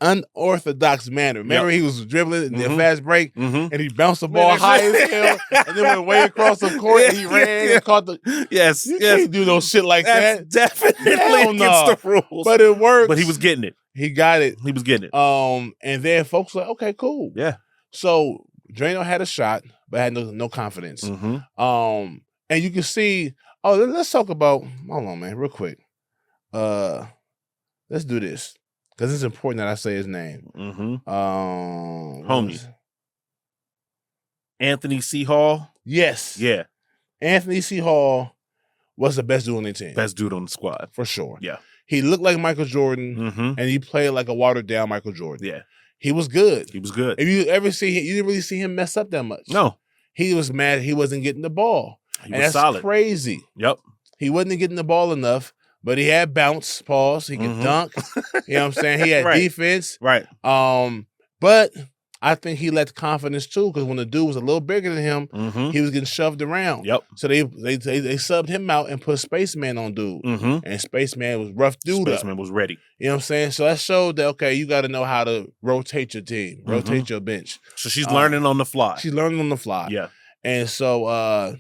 unorthodox manner. Remember, he was dribbling in the fast break, and he bounced the ball high as hell, and then went way across the court, and he ran and caught the... You can't do no shit like that. Definitely against the rules. But it worked. But he was getting it. He got it. He was getting it. And then folks were like, okay, cool. Yeah. So Drano had a shot, but had no confidence. And you can see... Oh, let's talk about... Hold on, man, real quick. Let's do this. Because it's important that I say his name. Homie. Anthony C. Hall? Yes. Yeah. Anthony C. Hall was the best dude on the team. Best dude on the squad. For sure. Yeah. He looked like Michael Jordan, and he played like a watered-down Michael Jordan. Yeah. He was good. He was good. If you ever see him, you didn't really see him mess up that much. No. He was mad he wasn't getting the ball. He was solid. Crazy. Yep. He wasn't getting the ball enough. But he had bounce, pause. He could dunk. You know what I'm saying? He had defense. Right. But I think he lacked confidence too, because when the dude was a little bigger than him, he was getting shoved around. Yep. So they subbed him out and put Spaceman on dude. And Spaceman was rough dude. Spaceman was ready. You know what I'm saying? So that showed that, okay, you got to know how to rotate your team, rotate your bench. So she's learning on the fly. She's learning on the fly. Yeah. And so,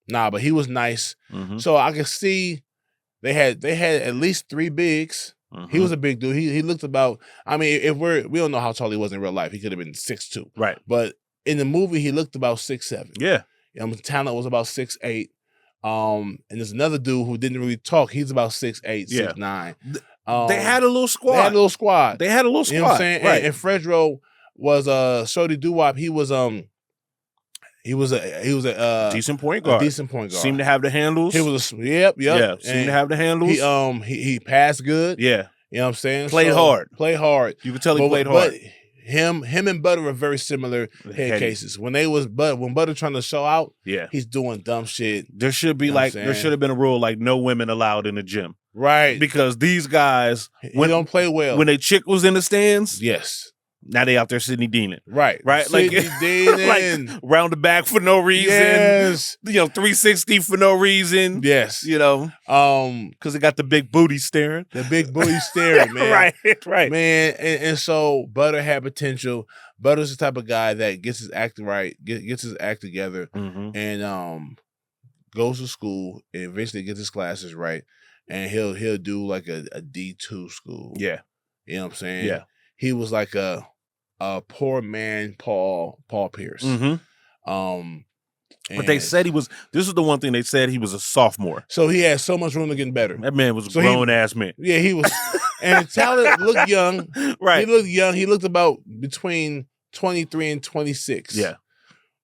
but he was nice. So I could see they had at least 3 bigs. He was a big dude. He looked about. I mean, we don't know how tall he was in real life. He could have been 6'2". Right. But in the movie, he looked about 6'7". Yeah. Talent was about 6'8". And there's another dude who didn't really talk. He's about 6'8", 6'9". They had a little squad. You know what I'm saying? Right. And Fredro was Shorty Doo-Wop. He was a decent point guard. Seemed to have the handles. He was yep. Yeah, seemed to have the handles. He passed good. Yeah. You know what I'm saying? Played hard. You could tell he played hard. But him and Butter are very similar head cases. When Butter trying to show out, he's doing dumb shit. There should be there should have been a rule like no women allowed in the gym. Right. Because these guys don't play well. When a chick was in the stands, yes. Now they out there Sidney Deaning. Right. Sidney Deaning. like round the back for no reason. Yes. 360 for no reason. Yes. Because they got the big booty staring. The big booty staring, man. Right. Man, and so Butter had potential. Butter's the type of guy that gets his act right, gets his act together, and goes to school and eventually gets his classes right, and he'll do like a D2 school. Yeah. You know what I'm saying? Yeah. He was like a poor man Paul Pierce. But they said this is the one thing they said, he was a sophomore. So he had so much room to get better. That man was a grown-ass man. Yeah, he was. And talent looked young. Right. He looked young. He looked about between 23 and 26. Yeah.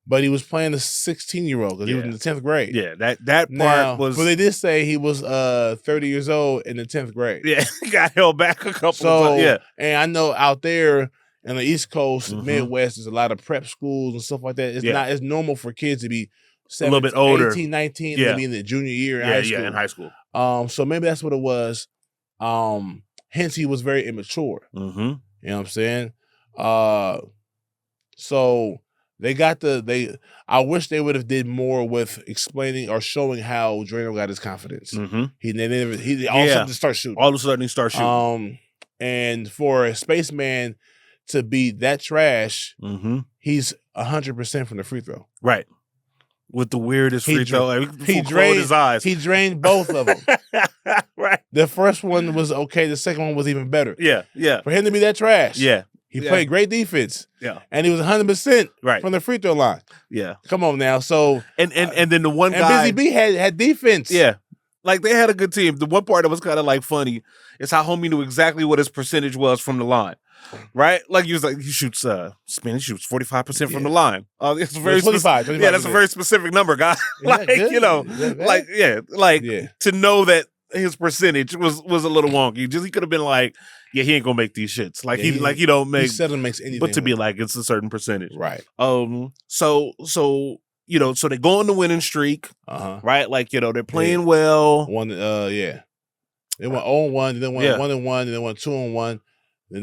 But he was playing a 16-year-old because he was in the 10th grade. Yeah, that part was... But they did say he was 30 years old in the 10th grade. Yeah, he got held back a couple of times. Yeah. And I know out there in the East Coast, Midwest, there's a lot of prep schools and stuff like that. It's normal for kids to be 17, a little bit older, 18, 19, maybe in the junior year in high school. Yeah, in high school. So maybe that's what it was. Hence, he was very immature. You know what I'm saying? So they got I wish they would have did more with explaining or showing how Drano got his confidence. He all of a sudden start shooting. All of a sudden he starts shooting. And for a spaceman to be that trash, he's 100% from the free throw. Right. With the weirdest free throw. He drained his eyes. He drained both of them. Right. The first one was okay. The second one was even better. Yeah. Yeah. For him to be that trash. Yeah. He played great defense. Yeah. And he was 100% from the free throw line. Yeah. Come on now. So and then the one guy, Busy B had defense. Yeah. Like they had a good team. The one part that was kind of like funny is how homie knew exactly what his percentage was from the line. Right? Like he shoots 45% from the line. It's very 25. Yeah, that's a very specific number, guy. Like, you know, to know that his percentage was a little wonky. He could have been like, yeah, he ain't gonna make these shits. Like he don't make. He seldom makes anything. But to be like, it's a certain percentage, right? So they go on the winning streak, right? Like they're playing well. They went 0-1, then went 1-1, and then went 2-1. Then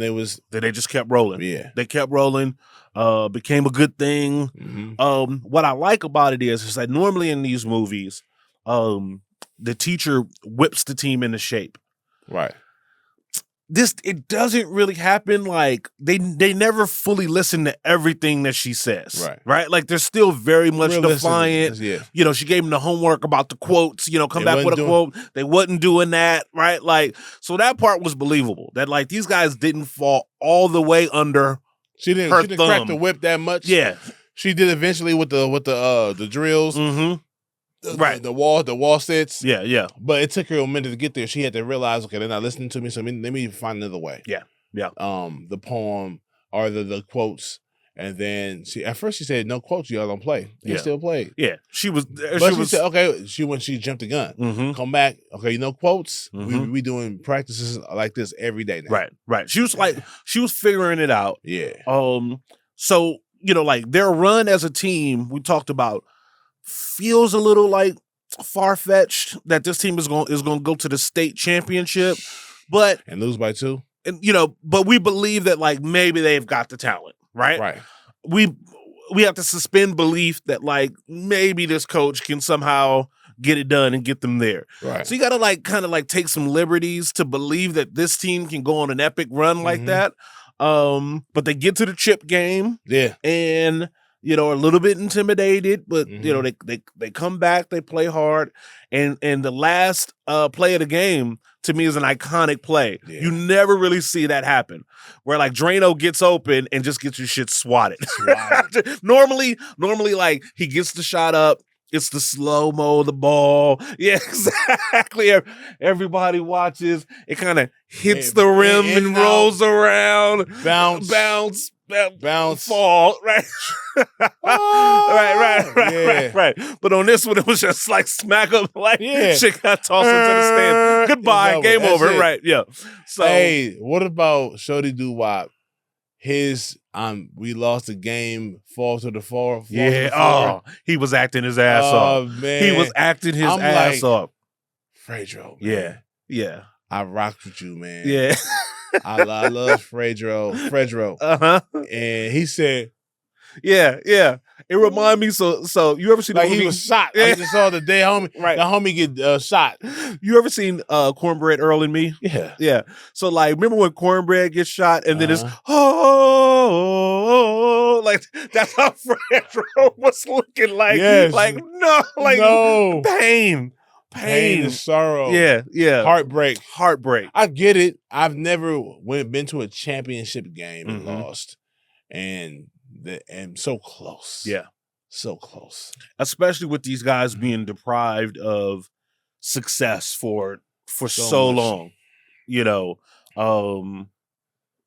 they just kept rolling. Yeah, they kept rolling. Became a good thing. What I like about it is that normally in these movies, the teacher whips the team into shape. Right. It doesn't really happen. Like they never fully listen to everything that she says. Right. Like they're still very much defiant. Yeah. She gave them the homework about the quotes, come back with a quote. They wasn't doing that. Right. Like, so that part was believable that like these guys didn't fall all the way under. She didn't crack the whip that much. Yeah. She did eventually with the drills. The wall sits. Yeah. But it took her a minute to get there. She had to realize, okay, they're not listening to me, so let me find another way. Yeah. The poem or the quotes, and then at first she said, "No quotes, y'all don't play." They still played. Yeah, she said, "Okay." When she jumped the gun, come back. Okay, no quotes. We doing practices like this every day now. Right. She was figuring it out. Yeah. So like their run as a team, we talked about. Feels a little like far-fetched that this team is going to go to the state championship, and lose by 2. And but we believe that like maybe they've got the talent, right? Right. We have to suspend belief that like maybe this coach can somehow get it done and get them there. Right. So you got to like kind of like take some liberties to believe that this team can go on an epic run like that. But they get to the chip game. Yeah. And a little bit intimidated, but they come back, they play hard, and the last play of the game to me is an iconic play. Yeah. You never really see that happen, where like Drano gets open and just gets your shit swatted. normally like he gets the shot up. It's the slow-mo of the ball. Yeah, exactly. Everybody watches. It kind of hits the rim and rolls around. Bounce, fall. Right. Right. But on this one, it was just like smack up, like shit got tossed into the stand. Goodbye, game over. It. Right. Yeah. So, hey, what about Shorty Doo-Wop? We lost the game, fall to the floor. He was acting his ass off. Man. He was acting his ass off. Fredro, man. Yeah. I rocked with you, man. Yeah. I love Fredro. And he said, yeah. It reminded me, so you ever seen like the movie? He was shot. I just saw the day homie, the homie get shot. You ever seen Cornbread Earl and Me? Yeah. So like, remember when Cornbread gets shot and then it's Like that's how Fredro was looking like. Yes. Like no, like No. pain. Pain and sorrow. Yeah. Heartbreak. Heartbreak. I get it. I've never been to a championship game and lost. And so close. Yeah. So close. Especially with these guys being deprived of success for so long. You know,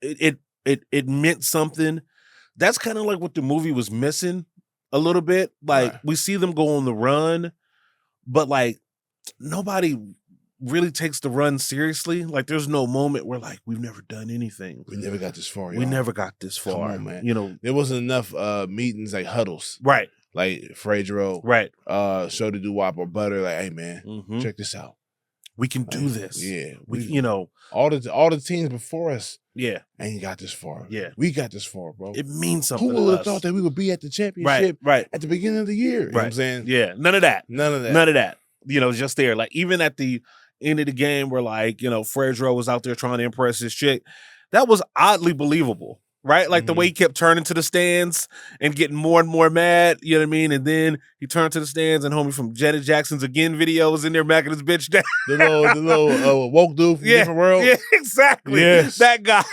it meant something. That's kind of like what the movie was missing a little bit. Like we see them go on the run, but like nobody really takes the run seriously. Like there's no moment where like we've never done anything. We never got this far. We never got this far. Come on, man. You know, there wasn't enough meetings like huddles. Right. Like Fredro. Right. Shorty Doo-Wop or Butter. Like, hey man, check this out. We can do this. Yeah. We you know, all the teams before us. Yeah. Ain't got this far. Yeah. We got this far, bro. It means something. Who would have thought that we would be at the championship at the beginning of the year? You know what I'm saying? Yeah. None of that. None of that. You know, just there. Like even at the end of the game where like, you know, Fredro was out there trying to impress his chick, that was oddly believable. Right? Like the way he kept turning to the stands and getting more and more mad, you know what I mean? And then he turned to the stands and homie from Janet Jackson's Again video was in there macking his bitch down. The little woke dude from Different World. Yeah, exactly. Yes. That guy.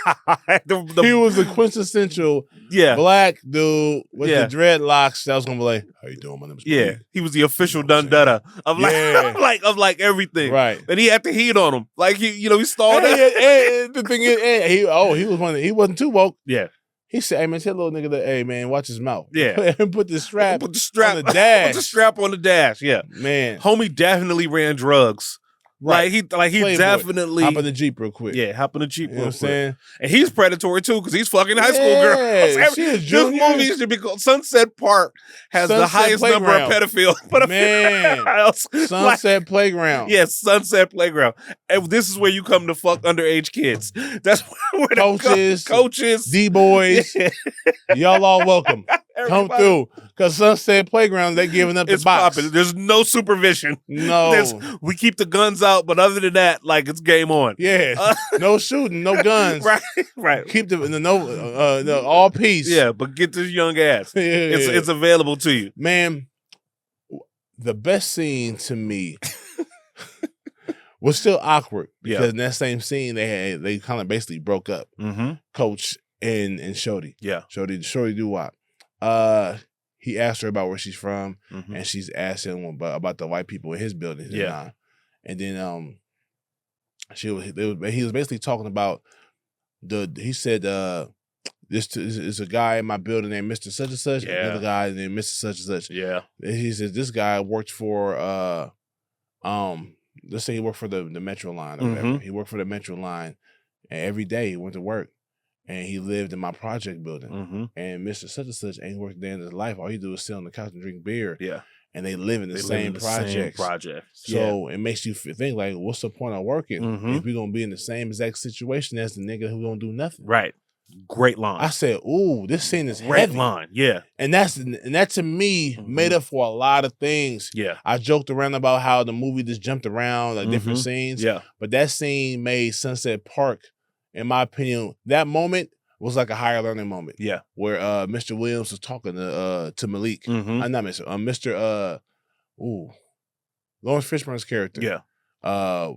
He was the quintessential black dude with the dreadlocks that was gonna be like, how you doing? My name's Brady. He was the official Dundada of like of like everything. Right. And he had the heat on him. Like he stalled the thing is, he wasn't too woke. Yeah. He said, hey man, tell little nigga that, hey man, watch his mouth. Yeah. And put the strap on the Put dash. the strap on the dash. Yeah. Man. Homie definitely ran drugs. Right. He definitely hop in the Jeep real quick. Yeah, hop in the Jeep you know what I'm saying? And he's predatory too, because he's fucking high school girls. This movie should be called Sunset Park has the highest number of pedophiles. Man. Sunset Playground. Yes, Sunset Playground. And this is where you come to fuck underage kids. That's where coaches, D-boys. Y'all all welcome. Come through. Because Sunset Playground, they giving up the box. Popping. There's no supervision. No. We keep the guns out, but other than that, like it's game on. Yeah. No shooting, no guns. Right. Keep the all peace. Yeah, but get this young ass. It's available to you. Man, the best scene to me was still awkward because in that same scene they kind of basically broke up. Coach and Shorty. Yeah. Shorty Doo-Wop. He asked her about where she's from, and she's asked him about the white people in his building. Yeah. And then he was basically talking about he said this is a guy in my building named Mr. Such and Such, another guy named Mr. Such and Such. Yeah. And he said this guy worked for let's say he worked for the Metro line or whatever. He worked for the Metro line, and every day he went to work. And he lived in my project building. And Mr. Such and Such ain't worked there in his life. All he do is sit on the couch and drink beer. Yeah. And they live in the same project. So it makes you think like, what's the point of working if we're going to be in the same exact situation as the nigga who don't do nothing? Right. Great line. I said, ooh, this scene is great heavy. Line. Yeah. And that to me made up for a lot of things. Yeah. I joked around about how the movie just jumped around like different scenes. Yeah. But that scene made Sunset Park, in my opinion, that moment was like a higher learning moment. Yeah. Where Mr. Williams was talking to Malik. Not Mr. Lawrence Fishburne's character. Yeah.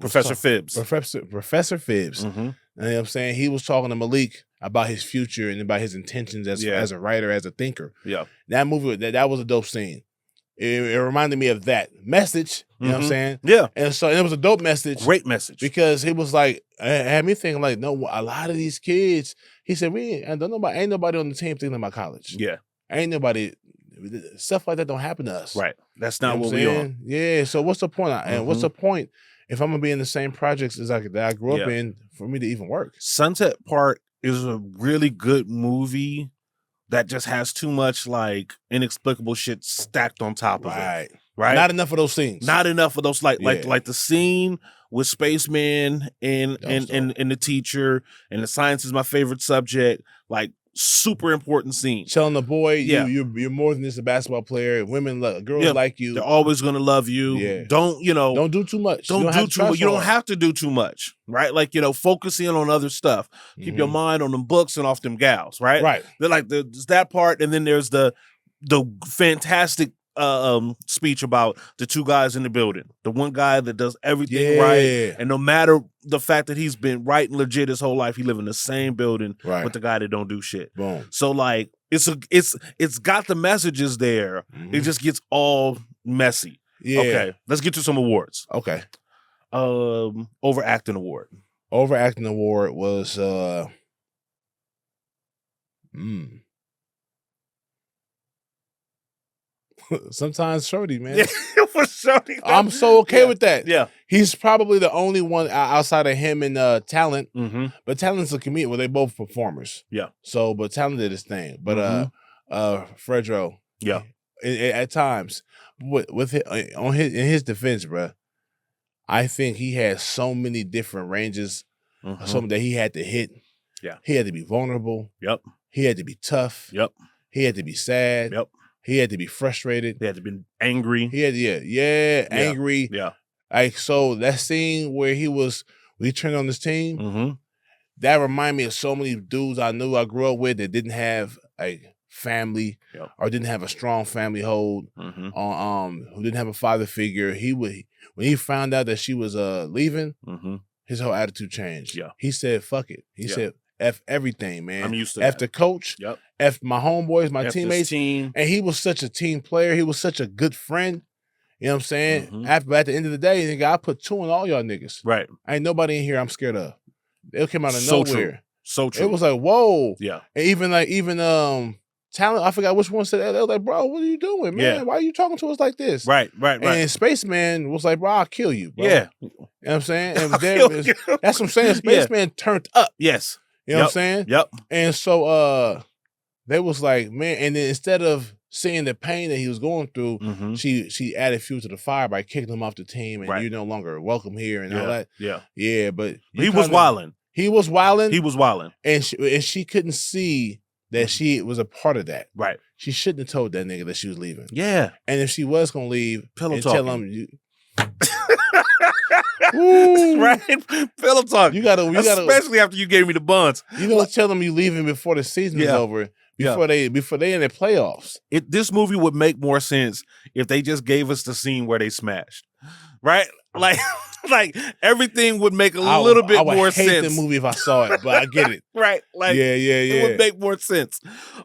Professor Phibbs. Professor Phibbs. You know what I'm saying? He was talking to Malik about his future and about his intentions as a writer, as a thinker. Yeah. That movie, that was a dope scene. It reminded me of that message. You know what I'm saying? Yeah. And so it was a dope message. Great message. Because he was like, it had me thinking like, no, a lot of these kids, he said, ain't nobody on the team thinking about college. Yeah. Ain't nobody, stuff like that don't happen to us. Right. That's not what we on. Yeah. So what's the point? And what's the point if I'm going to be in the same projects as that I grew up in for me to even work? Sunset Park is a really good movie that just has too much like inexplicable shit stacked on top of it. Right. Not enough of those scenes. Not enough of those like the scene with Spaceman and the teacher and the science is my favorite subject. Like super important scene. Telling the boy, Yeah. you're more than just a basketball player. Women, girls like you. They're always going to love you. Yeah. Don't do too much. Don't do too much. You don't have to do too much, right? Like, focus in on other stuff. Keep your mind on them books and off them gals, right? Right. They're like, there's that part, and then there's the fantastic speech about the two guys in the building. The one guy that does everything right, and no matter the fact that he's been right and legit his whole life, he live in the same building with the guy that don't do shit. Boom. So like, it's got the messages there. It just gets all messy. Yeah. Okay, let's get to some awards. Okay. Overacting award. Overacting award was sometimes Shorty, man. Yeah, it was Shorty. I'm so okay with that. Yeah. He's probably the only one outside of him and Talent. But Talent's a comedian. Well, they both performers. Yeah. So, but Talent did his thing. But Fredro. Yeah. At times, with in his defense, bro, I think he had so many different ranges, something that he had to hit. Yeah. He had to be vulnerable. Yep. He had to be tough. Yep. He had to be sad. Yep. He had to be frustrated. He had to be angry. He had angry. Yeah. Like, so that scene where we turned on this team, that reminded me of so many dudes I knew I grew up with that didn't have a family or didn't have a strong family hold, who didn't have a father figure. When he found out that she was leaving, his whole attitude changed. Yeah. He said, fuck it. He said, F everything, man. I'm used to F that. the coach. Yep. F my homeboys, my F teammates. team. And he was such a team player. He was such a good friend. You know what I'm saying? At the end of the day, nigga, I put 2 on all y'all niggas. Right. Ain't nobody in here I'm scared of. They came out of So nowhere. true. So true. It was like, whoa. Yeah. And even Talent, I forgot which one said that. They was like, bro, what are you doing, man? Yeah. Why are you talking to us like this? Right. And Spaceman was like, bro, I'll kill you, bro. Yeah. You know what I'm saying? And that's what I'm saying. Spaceman turned up. Yes. You know what I'm saying? Yep. And so they was like, man, and then instead of seeing the pain that he was going through, she added fuel to the fire by kicking him off the team, and you're no longer welcome here and all that. Yeah. Yeah, but He was wilding. He was wilding. He was wilding. And she couldn't see that she was a part of that. Right. She shouldn't have told that nigga that she was leaving. Yeah. And if she was gonna leave, Pillow and talking. tell him right? Pillow talk. You gotta especially after you gave me the buns. You gotta tell them you leaving before the season is over. Before they in the playoffs. This movie would make more sense if they just gave us the scene where they smashed. Right? Like everything would make a little bit more sense. I would hate the movie if I saw it, but I get it. Right? Like it would make more sense.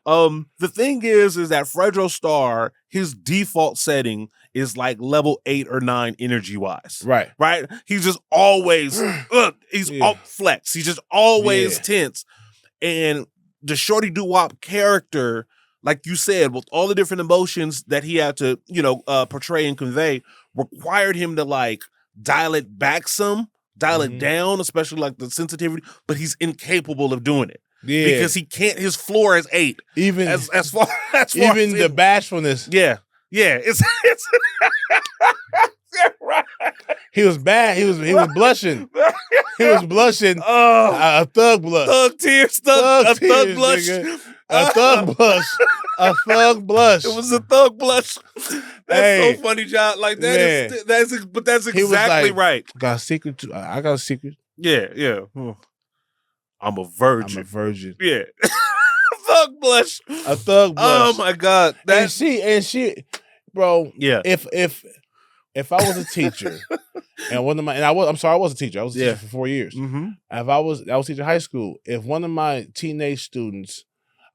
The thing is that Fredro Starr, his default setting is like level 8 or 9 energy wise. Right. Right? He's just always he's up flex. He's just always tense. And the Shorty Doo-Wop character, like you said, with all the different emotions that he had to, portray and convey, required him to like dial it back some, dial it down, especially like the sensitivity, but he's incapable of doing it. Yeah. Because he can't, his floor is 8. Even as far even as the bashfulness. Yeah. Yeah. It's right. He was bad. He was blushing. He was blushing. A thug blush. Thug tears. Thug blush. Nigga. A thug blush. A thug blush. It was a thug blush. That's so funny, John. Like that's exactly right. Got a secret too. I got a secret. Yeah. I'm a virgin. Yeah. Thug blush. A thug blush. Oh my God. And she, bro. Yeah. If I was a teacher, and I was a teacher. I was a teacher for 4 years. If I was teaching high school. If one of my teenage students,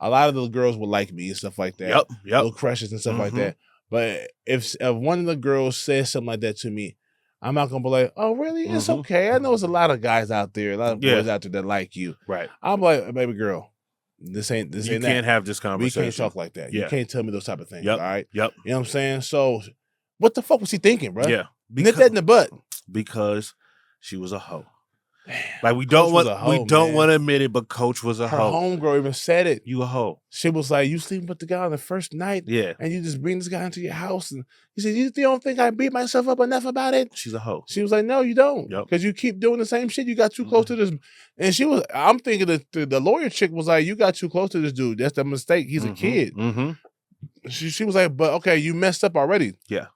a lot of the girls would like me and stuff like that. Yep. Little crushes and stuff like that. But if one of the girls says something like that to me, I'm not gonna be like, oh really? It's okay. I know there's a lot of guys out there, a lot of boys out there that like you. Right. I'm like, baby girl, this ain't that. You can't have this conversation. We can't talk like that. Yeah. You can't tell me those type of things. Yep. All right. Yep. You know what I'm saying? So what the fuck was he thinking, bro? Yeah. Nip that in the butt. Because she was a hoe. Like we don't want man. to admit it, but Coach was a Her hoe. homegirl even said it. You a hoe. She was like, "You sleeping with the guy on the first night, and you just bring this guy into your house." And he said, "You don't think I beat myself up enough about it?" She's a hoe. She was like, "No, you don't, because you keep doing the same shit. You got too close to this." And she was, I'm thinking that the lawyer chick was like, "You got too close to this dude. That's the mistake. He's a kid." She was like, "But okay, you messed up already. Yeah,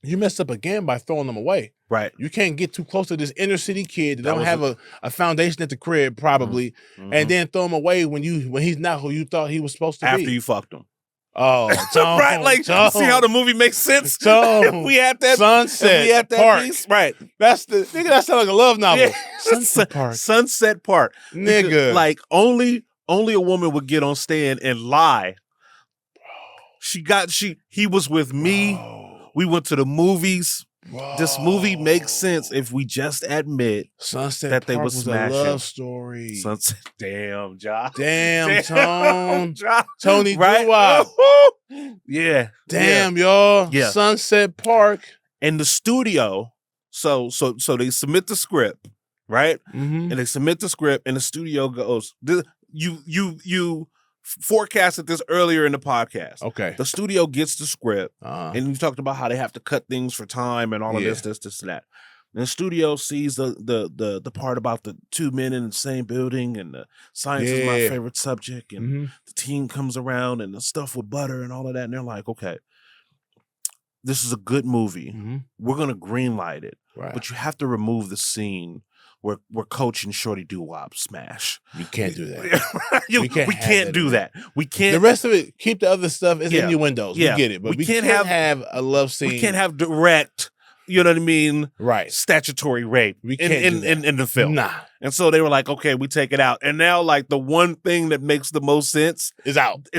you messed up again by throwing them away. Right. You can't get too close to this inner city kid that don't have a foundation at the crib probably, and then throw him away when he's not who you thought he was supposed to be after you fucked him." Oh, Tom, right? Like, Tom, see how the movie makes sense? Tom, we had that Sunset we had that Park. piece, right? That's the nigga. That sounds like a love novel. Yeah. Sunset Park. Sunset Park, nigga. Because, like only a woman would get on stand and lie. He was with me. Bro. We went to the movies. Bro. This movie makes sense if we just admit Sunset that they Park was was smashing. a love story. Sunset, damn, Josh. Damn, Tone. Josh. Tony Right? Doo-Wop. Yeah. Damn, y'all. Yeah. Sunset Park. And the studio, so they submit the script, right? And they submit the script, and the studio goes, you forecasted this earlier in the podcast. Okay. The studio gets the script, and we talked about how they have to cut things for time and all of this, and that. And the studio sees the part about the two men in the same building, and the science is my favorite subject, and the team comes around, and the stuff with butter and all of that, and they're like, okay, this is a good movie. We're gonna greenlight it, but you have to remove the scene where Coach and Shorty doo-wop smash. You can't do that. we can't do that. We can't. The rest of it, keep the other stuff as innuendos. We get it, but we can't have a love scene. We can't have direct. You know what I mean? Right. Statutory rape. We can't in the film. Nah. And so they were like, okay, we take it out. And now, like, the one thing that makes the most sense is out.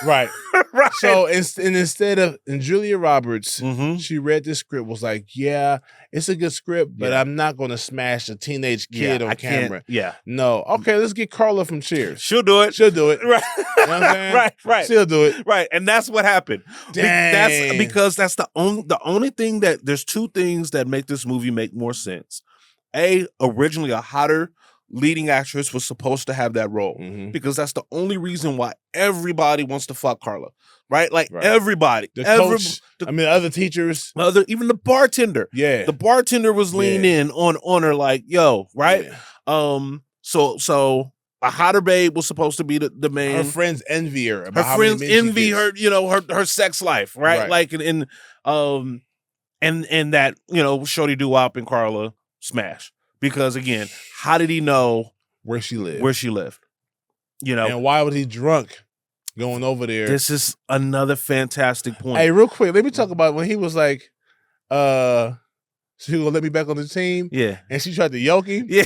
Right. Right. So instead of Julia Roberts, she read this script, was like, yeah, it's a good script, but I'm not going to smash a teenage kid on camera. Yeah. No. Okay, let's get Carla from Cheers. She'll do it. Right. You know what I'm saying? Right. She'll do it. Right. And that's what happened. Dang. That's because that's the only thing that there's two things that make this movie make more sense. Originally a hotter leading actress was supposed to have that role because that's the only reason why everybody wants to fuck Carla, right? Like everybody, the coach, the other teachers, even the bartender. Yeah, the bartender was leaning in on her, like, yo, right? Yeah. So a hotter babe was supposed to be the main. Her friends envy her. Her friends envy her, her sex life, right? Like and that Shorty doo-wop and Carla smash. Because again, how did he know where she lived? And why was he drunk going over there? This is another fantastic point. Hey, real quick, let me talk about when he was like, she gonna let me back on the team. Yeah. And she tried to yoke him. Yeah.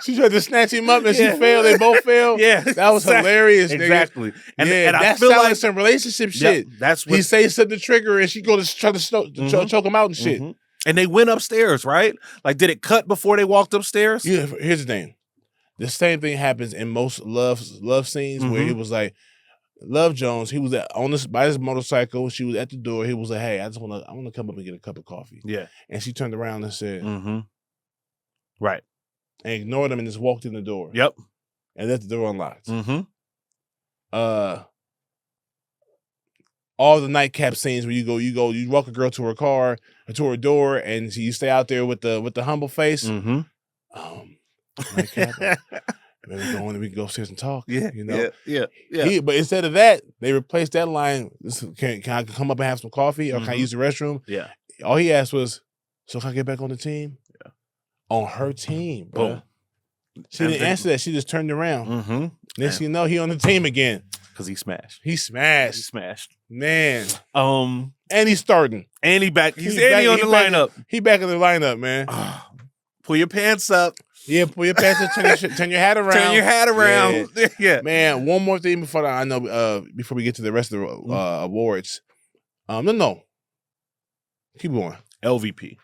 She tried to snatch him up and she failed. They both failed. Yeah. That was hilarious, nigga. Exactly. And that sounds like some relationship shit. That's what he says something to trigger and she go to try to choke him out and shit. And they went upstairs, right? Like, did it cut before they walked upstairs? Yeah, here's the thing. The same thing happens in most love scenes where he was like, Love Jones, he was by his motorcycle. She was at the door. He was like, hey, I want to come up and get a cup of coffee. Yeah. And she turned around and said, right. And ignored him and just walked in the door. Yep. And left the door unlocked. All the nightcap scenes where you walk a girl to her car or to her door, and you stay out there with the humble face. Nightcap. Maybe we can go upstairs and talk. Yeah, Yeah. But instead of that, they replaced that line. Can I come up and have some coffee, or can I use the restroom? Yeah. All he asked was, "So can I get back on the team?" Yeah. On her team, bro. Boom. She didn't answer that. She just turned around. Next thing you know, he on the team again. Because he smashed. He smashed. Man. And he's starting. And he's on the lineup. He back in the lineup, man. Pull your pants up. Yeah, pull your pants up. Turn your hat around. Turn your hat around. Yeah. Man, one more thing before before we get to the rest of the awards. No. Keep going. LVP.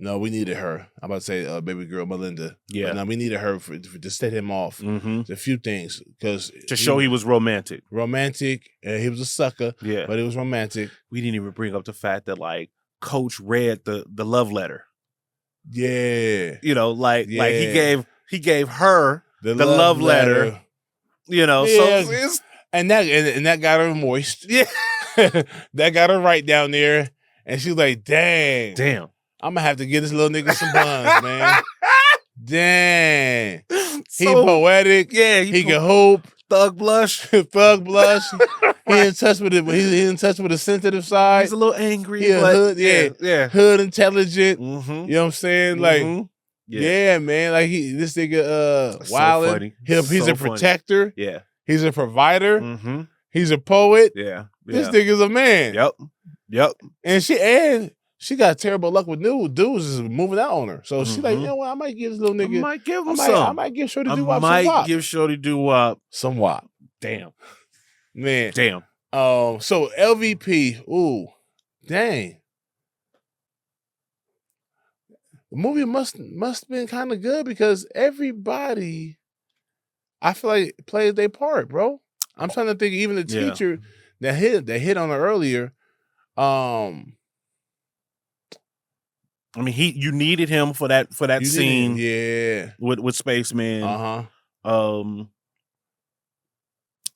No, we needed her. I'm about to say baby girl Melinda. Yeah. But no, we needed her to set him off. Mm-hmm. A few things. Because to show he was romantic. Romantic. And he was a sucker. Yeah. But it was romantic. We didn't even bring up the fact that, like, Coach read the love letter. Yeah. You know, like he gave her the love letter. You know, yeah. so it's... And that got her moist. Yeah. That got her right down there. And she was like, dang. I'm going to have to give this little nigga some buns, man. Dang. He poetic. Yeah. He can hoop. Thug blush. Thug blush. He in touch with it. He in touch with the sensitive side. He's a little angry. He but hood, yeah. Hood intelligent. Mm-hmm. You know what I'm saying? Like, yeah, man. Like this nigga wildin'. He's a protector. Funny. Yeah. He's a provider. Mm-hmm. He's a poet. Yeah. This nigga's a man. Yep. And she got terrible luck with dudes is moving out on her. So she like, you know what? I might give this little nigga. I might give him some. I might give Shorty Doo-Wop some wop. wop. Give Shorty Doo-Wop some wop. Damn. Man. Damn. So LVP. Ooh. Dang. The movie must have been kind of good because everybody, I feel like, played their part, bro. I'm trying to think. Even the teacher that hit on her earlier. I mean, you needed him for that scene, with Spaceman.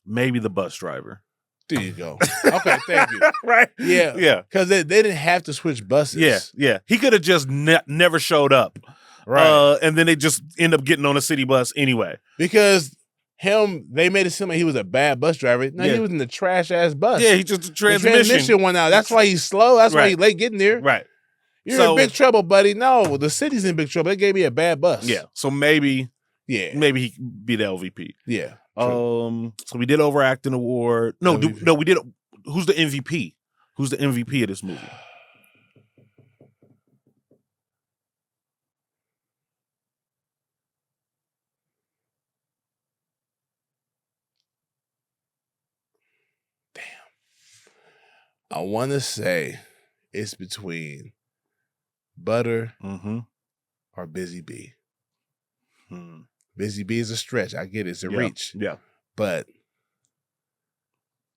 Maybe the bus driver. There you go. Okay, thank you. Right? Yeah. Because they didn't have to switch buses. Yeah. He could have just never showed up. Right. And then they just end up getting on a city bus anyway. Because they made it seem like he was a bad bus driver. No, he was in the trash ass bus. Yeah, he just the transmission went out. That's why he's slow. That's why he's late getting there. Right. You're in big trouble, buddy. No, the city's in big trouble. They gave me a bad bus. Yeah. So maybe he could be the LVP. Yeah. So we did overacting award. No, we did. Who's the MVP? Who's the MVP of this movie? Damn. I want to say it's between Butter or Busy Bee. Busy Bee is a stretch. I get it. It's a reach. Yeah. But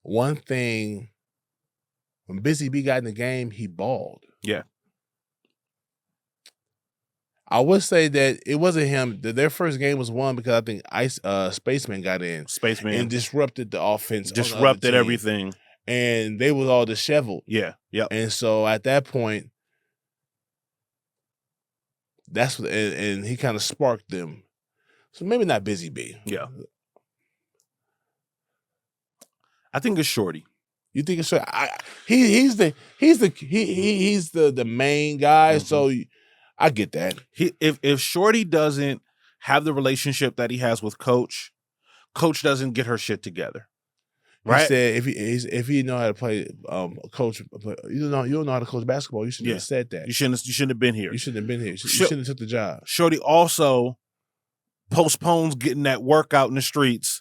one thing, when Busy Bee got in the game, he balled. Yeah. I would say that it wasn't him. Their first game was won because I think Spaceman got in. And disrupted the offense. Disrupted everything. And they was all disheveled. Yeah. Yep. And so at that point, that's what, and he kind of sparked them. So maybe not Busy Bee. Yeah. I think it's Shorty. You think it's Shorty? He's the main guy. So I get that. If Shorty doesn't have the relationship that he has with Coach doesn't get her shit together. Right? He said if he know how to play coach, you don't know how to coach basketball, you shouldn't have said that. You shouldn't have been here. You shouldn't have been here. You shouldn't have took the job. Shorty also postpones getting that workout in the streets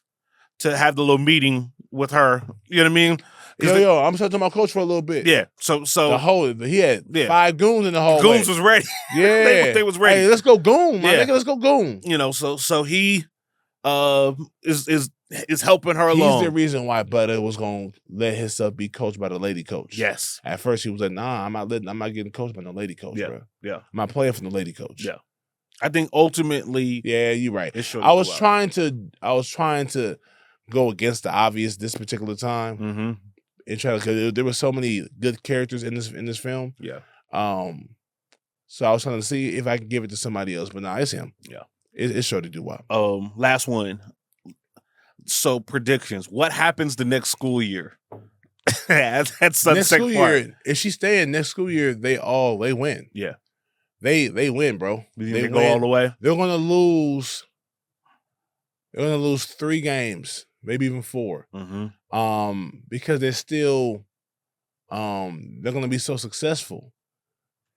to have the little meeting with her. You know what I mean? I'm talking about Coach for a little bit. Yeah. So he had 5 goons in the hallway. Goons was ready. Yeah. they was ready. Hey, let's go goon, my nigga. Let's go goon. You know, so he is helping her along. He's the reason why Butter was gonna let himself be coached by the lady coach. Yes. At first he was like, nah, I'm not getting coached by no lady coach, bro. Yeah. I'm not playing for the lady coach. Yeah. I think ultimately, yeah, you're right. I was trying to go against the obvious this particular time, and try to, because there were so many good characters in this film. Yeah. So I was trying to see if I could give it to somebody else, but nah, it's him. Yeah. It's Shorty Doo-Wop. Last one. So predictions. What happens the next school year? That's Sunset next school Park. year, if she's staying next school year, they win. Yeah. They win, bro. They go all the way. They're gonna lose 3 games, maybe even 4. Because they're still they're gonna be so successful.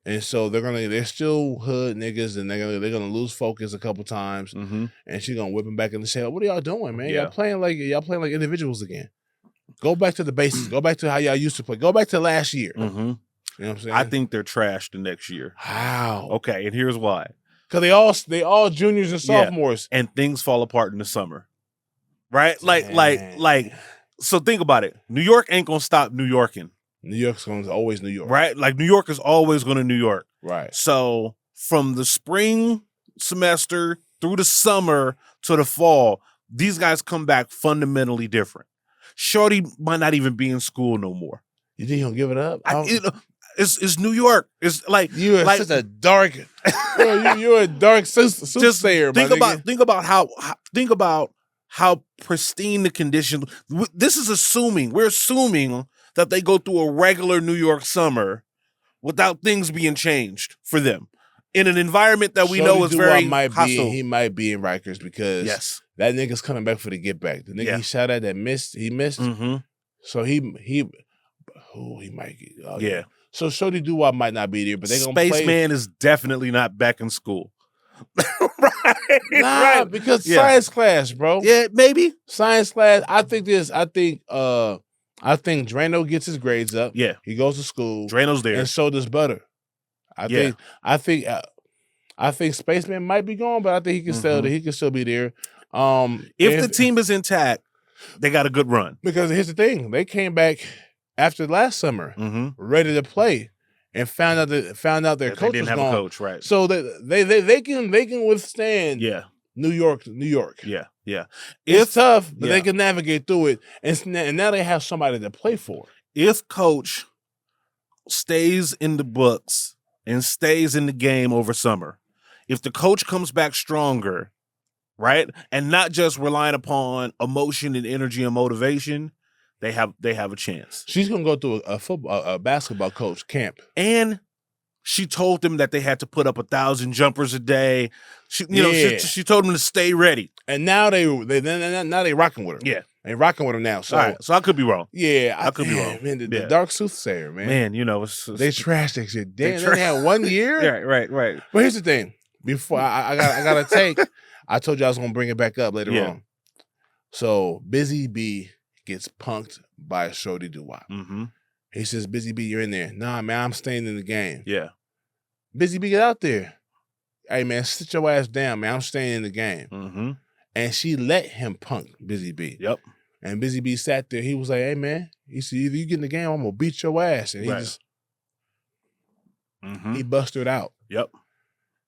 And so they're still hood niggas, and they're gonna lose focus a couple times, and she's gonna whip them back in the shell. What are y'all doing, man? Yeah. Y'all playing like individuals again. Go back to the basics. Go back to how y'all used to play. Go back to last year. You know what I'm saying? I think they're trash the next year. How? Okay, and here's why. Because they all juniors and sophomores. And things fall apart in the summer. Right? Dang. Like, so think about it. New York ain't gonna stop New Yorking. New York's going to always New York. Right? Like New York is always going to New York. Right. So from the spring semester through the summer to the fall, these guys come back fundamentally different. Shorty might not even be in school no more. You think he'll give it up? It's New York. It's like you're like, such a dark. You're a dark soothsayer. Think about how pristine the conditions. This is assuming we're assuming that they go through a regular New York summer without things being changed for them in an environment that we know is very hostile. He might be in Rikers because that nigga's coming back for the get back. The nigga he shot at that missed. Mm-hmm. So he might get. So Shorty Doo-Wop might not be there, but they gonna play. Spaceman is definitely not back in school. Right? Nah, because science class, bro. Yeah, maybe science class. I think Drano gets his grades up. Yeah, he goes to school. Drano's there, and so does Butter. I think Spaceman might be gone, but I think he can still be there. If the team is intact, they got a good run. Because here's the thing: they came back after last summer, ready to play, and found out their coach didn't was have gone. a coach, right? So they can withstand. Yeah. New York. Yeah. It's tough, but they can navigate through it, and now they have somebody to play for. If coach stays in the books and stays in the game over summer, if the coach comes back stronger, right, and not just relying upon emotion and energy and motivation, they have a chance. She's gonna go through a basketball coach camp, and she told them that they had to put up 1,000 jumpers a day. She told them to stay ready. And now they rocking with her. Yeah, they rocking with her now. So, right. So I could be wrong. Yeah, I could be wrong. Man, the dark soothsayer, man. Man, they trashed that shit. Damn, they had 1 year. Right. But here's the thing. Before I got a take. I told you I was gonna bring it back up later on. So Busy B gets punked by Shorty Doo-Wop. Mm-hmm. He says, "Busy B, you're in there." Nah, man, I'm staying in the game. Yeah. Busy B, get out there. Hey, man, sit your ass down, man. I'm staying in the game. Mm-hmm. And she let him punk Busy B. Yep. And Busy B sat there. He was like, "Hey, man," he said, "either you get in the game, I'm gonna beat your ass." And he just he busted out. Yep.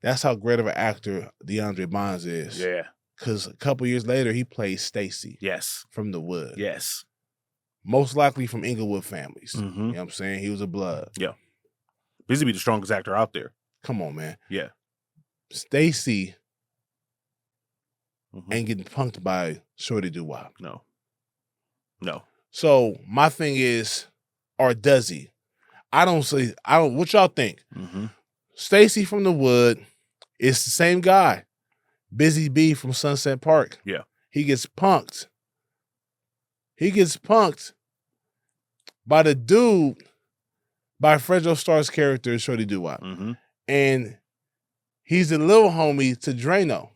That's how great of an actor DeAndre Bonds is. Yeah. Because a couple years later, he plays Stacy. Yes. From The Wood. Yes. Most likely from Inglewood families. Mm-hmm. You know what I'm saying? He was a blood. Yeah. Busy be the strongest actor out there. Come on, man. Yeah. Stacy ain't getting punked by Shorty Doo-Wop. No. So my thing is, or does he? I don't. What y'all think? Mm-hmm. Stacy from The Wood is the same guy. Busy B from Sunset Park. Yeah. He gets punked. He gets punked by the dude, by Fredro Starr's character, Shorty Doo-Wop. Mm-hmm. And he's the little homie to Drano.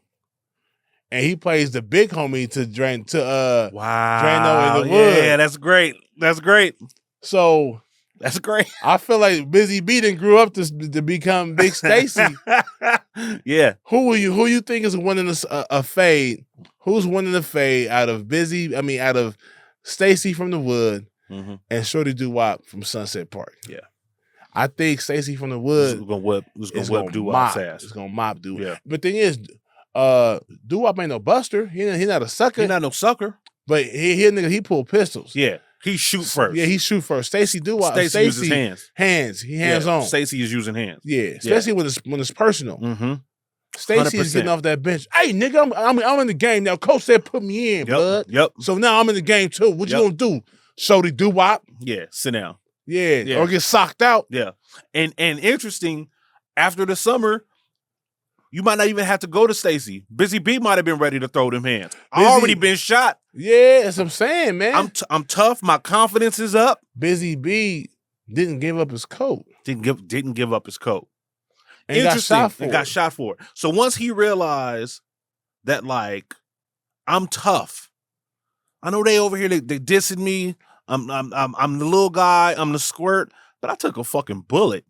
And he plays the big homie to Drano in The Wood. Yeah, that's great. So that's great. I feel like Busy B done grew up to become Big Stacy. Yeah. Who you think is winning a fade? Who's winning the fade out of out of Stacy from The Wood and Shorty Doo-Wop from Sunset Park? Yeah. I think Stacy from The Wood is gonna whip Doo-Wop's ass. It's gonna mop Doo-Wop. Yeah. But the thing is, Doo-Wop ain't no buster. He not a sucker. He not no sucker. But he pull pistols. Yeah. He shoot first. Yeah, he shoot first. Stacy Doo-Wop. Stacy uses hands. He hands on. Stacy is using hands. Yeah, especially when it's personal. Mm-hmm. Stacy is getting off that bench. Hey, nigga, I'm in the game now. Coach said put me in, bud. Yep. So now I'm in the game too. What you gonna do? Shorty Doo-Wop? Yeah, sit down. Yeah, or get socked out. Yeah. And interesting, after the summer, you might not even have to go to Stacy. Busy B might have been ready to throw them hands. I already been shot. Yeah, that's what I'm saying, man. I'm tough. My confidence is up. Busy B didn't give up his coat. Didn't give up his coat. And got shot for it. So once he realized that, like, I'm tough. I know they over here, they dissing me. I'm the little guy. I'm the squirt. but I took a fucking bullet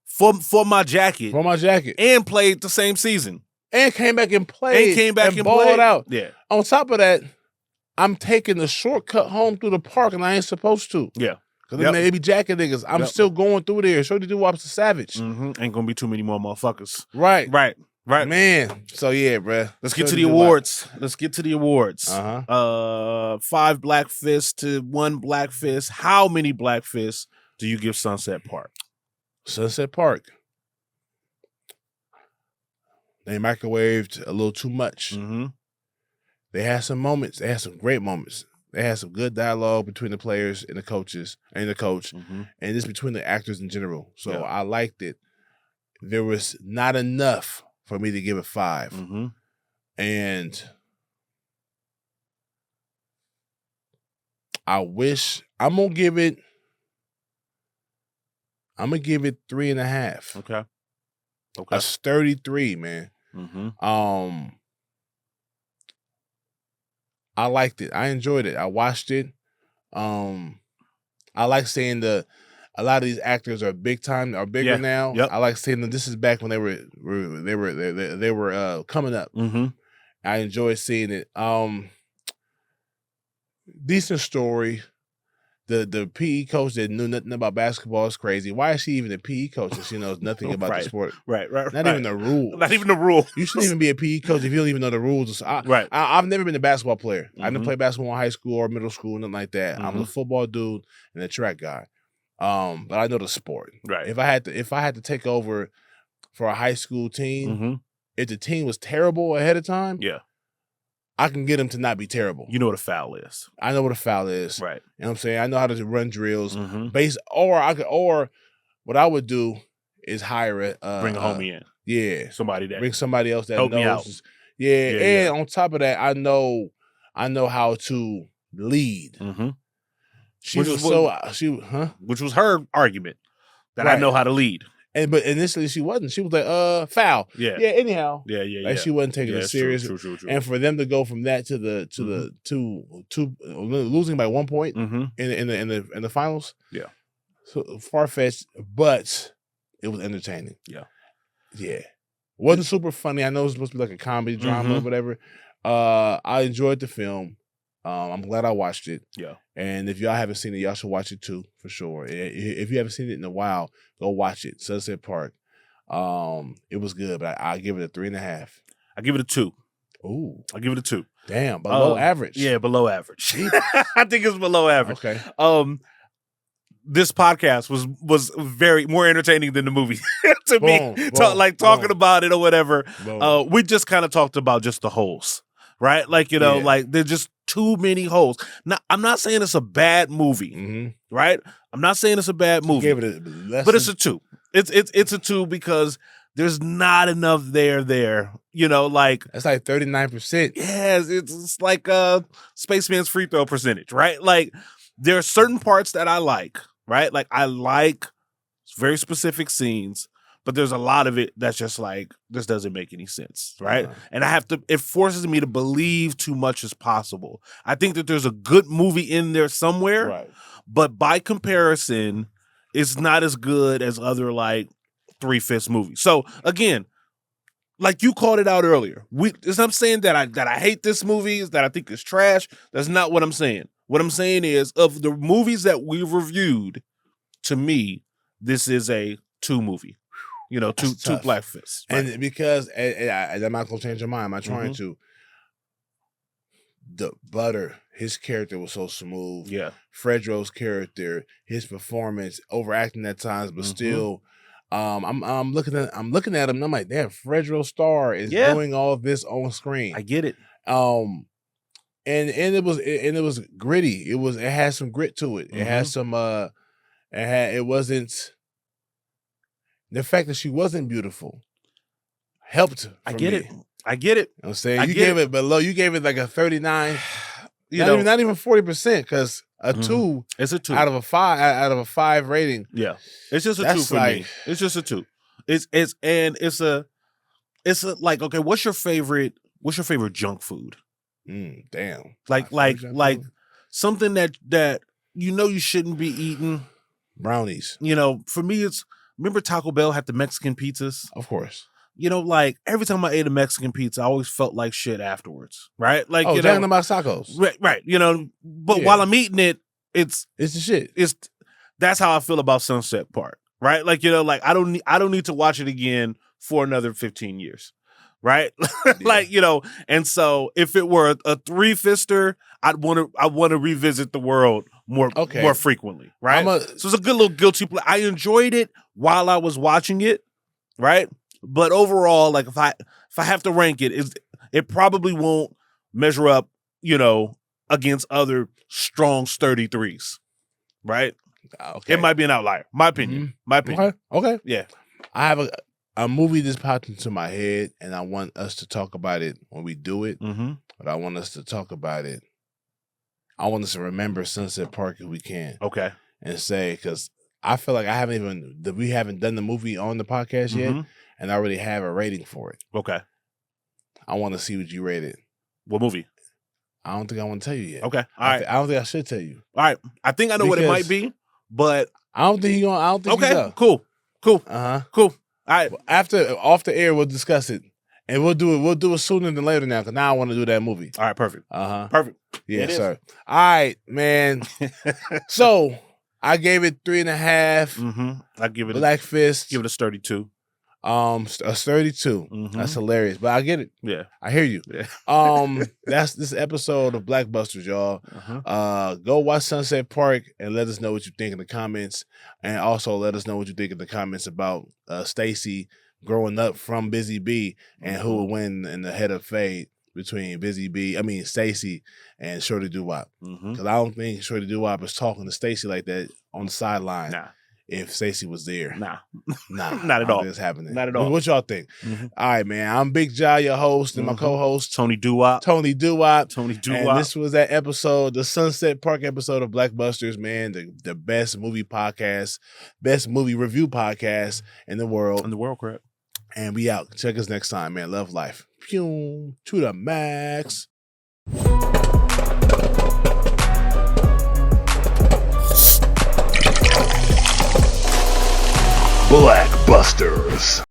for my jacket. For my jacket. And played the same season. And came back and played. And balled out. Yeah. On top of that, I'm taking the shortcut home through the park and I ain't supposed to. Yeah. Because they be jacking niggas. I'm still going through there. Shorty do Wops the Savage. Ain't gonna be too many more motherfuckers. Right. Man. So yeah, bruh. Let's get to the awards. Uh-huh. 5 black fists to 1 black fist. How many black fists do you give Sunset Park? Sunset Park. They microwaved a little too much. Mm-hmm. They had some moments. They had some great moments. They had some good dialogue between the players and the coaches and the coach, and just between the actors in general. So I liked it. There was not enough for me to give it 5, and I wish I'm gonna give it 3.5. Okay. A sturdy 3, man. I liked it. I enjoyed it. I watched it. I like saying a lot of these actors are bigger now. Yep. I like saying that this is back when they were coming up. I enjoyed seeing it. Decent story. The PE coach that knew nothing about basketball is crazy. Why is she even a PE coach if she knows nothing about the sport? Right. Not even the rules. Not even the rule. You shouldn't even be a PE coach if you don't even know the rules. I've never been a basketball player. I didn't play basketball in high school or middle school, nothing like that. I'm a football dude and a track guy. But I know the sport. Right. If I had to take over for a high school team, if the team was terrible ahead of time, I can get them to not be terrible. You know what a foul is. I know what a foul is. Right. You know what I'm saying? I know how to run drills. Or what I would do is hire bring a homie in. Yeah. Bring somebody else that help knows. Me out. Yeah. On top of that, I know how to lead. Which was her argument that I know how to lead. But initially she wasn't. She was like, foul. Yeah. Yeah, anyhow. Yeah. She wasn't taking it serious. True. And for them to go from that to losing by 1 point in the finals. Yeah. So far-fetched, but it was entertaining. Yeah. Yeah. Wasn't super funny. I know it was supposed to be like a comedy drama or whatever. I enjoyed the film. I'm glad I watched it. Yeah. And if y'all haven't seen it, y'all should watch it too, for sure. If you haven't seen it in a while, go watch it. Sunset Park. It was good, but I give it a 3.5. I give it a 2. Ooh. I give it a 2. Damn, below average. Yeah, below average. I think it's below average. Okay. This podcast was very more entertaining than the movie to me. Talking about it or whatever. We just kind of talked about just the holes. Right? Like, like there's just too many holes. Now, I'm not saying it's a bad movie, right? I'm not saying it's a bad movie. Gave it but it's a 2. It's a 2 because there's not enough there. It's like 39%. Yes, it's like Spaceman's free throw percentage, right? Like there are certain parts that I like, right? Like I like very specific scenes. But there's a lot of it that's just like, this doesn't make any sense, right? And it forces me to believe too much as possible. I think that there's a good movie in there somewhere, right? But by comparison, it's not as good as other like 3/5 movies. So again, like you called it out earlier, I'm saying that I hate this movie, that I think it's trash. That's not what I'm saying. What I'm saying is, of the movies that we've reviewed, to me, this is a 2 movie. Two black fists. Right? And because, and I'm not going to change your mind, I'm not trying to. The Butter, his character was so smooth. Yeah. Fredro's character, his performance, overacting at times, but still, I'm looking at him and I'm like, damn, Fredro Starr is doing all of this on screen. I get it. And it was gritty. It had some grit to it. It had some it wasn't. The fact that she wasn't beautiful helped. I get it. You know what I'm saying? You gave it like a 39. Not even 40%, because a 2. It's a 2 out of a 5 rating. Yeah. It's just a 2 for me. It's just a 2. It's like, okay, what's your favorite junk food? Damn. Like something that you shouldn't be eating, Brownies. You know, for me, remember Taco Bell had the Mexican pizzas? Of course. You know, like every time I ate a Mexican pizza, I always felt like shit afterwards, right? Like, Jack in the Box tacos. Right. You know, but while I'm eating it, it's the shit. That's how I feel about Sunset Park, right? Like, you know, like I don't need to watch it again for another 15 years, right? Like, you know, and so if it were a three-fister, I want to revisit the world more frequently, right? So it's a good little guilty play. I enjoyed it while I was watching it, right? But overall, like if I have to rank it, it probably won't measure up, you know, against other strong, sturdy threes, right? Okay. It might be an outlier. My opinion. My opinion. Okay. Yeah. I have a movie just popped into my head, and I want us to talk about it when we do it. Mm-hmm. But I want us to talk about it. I want us to remember Sunset Park if we can. Okay. And say, because I feel like we haven't done the movie on the podcast yet, and I already have a rating for it. Okay. I want to see what you rate it. What movie? I don't think I want to tell you yet. Okay. All right. I don't think I should tell you. All right. I think I know what it might be, but I don't think you're gonna. I don't think. Okay. Cool. Cool. All right. Off the air, we'll discuss it, and we'll do it sooner than later now. Because now I want to do that movie. All right. Perfect. Perfect. Yes, sir. All right, man. So I gave it 3.5. I give it Black Fist. Give it a sturdy 2. A 32. That's hilarious, but I get it. Yeah, I hear you. Yeah. That's this episode of BlackBusters, y'all. Go watch Sunset Park and let us know what you think in the comments, and also let us know what you think in the comments about Stacy growing up from Busy B and who will win in the head of fade between Stacy and Shorty Doo-Wop. Because I don't think Shorty Doo-Wop is talking to Stacy like that on the sideline. Nah. If Stacey was there. Nah. Not at all. It's happening. Not at all. What y'all think? All right, man. I'm Big Ja, your host, and my co-host Tony Doo-Wop. Tony Doo-Wop. And this was that episode, the Sunset Park episode of BlackBusters, man. The best movie podcast, best movie review podcast in the world. Crap. And we out. Check us next time, man. Love life. Pew to the max. BlackBusters.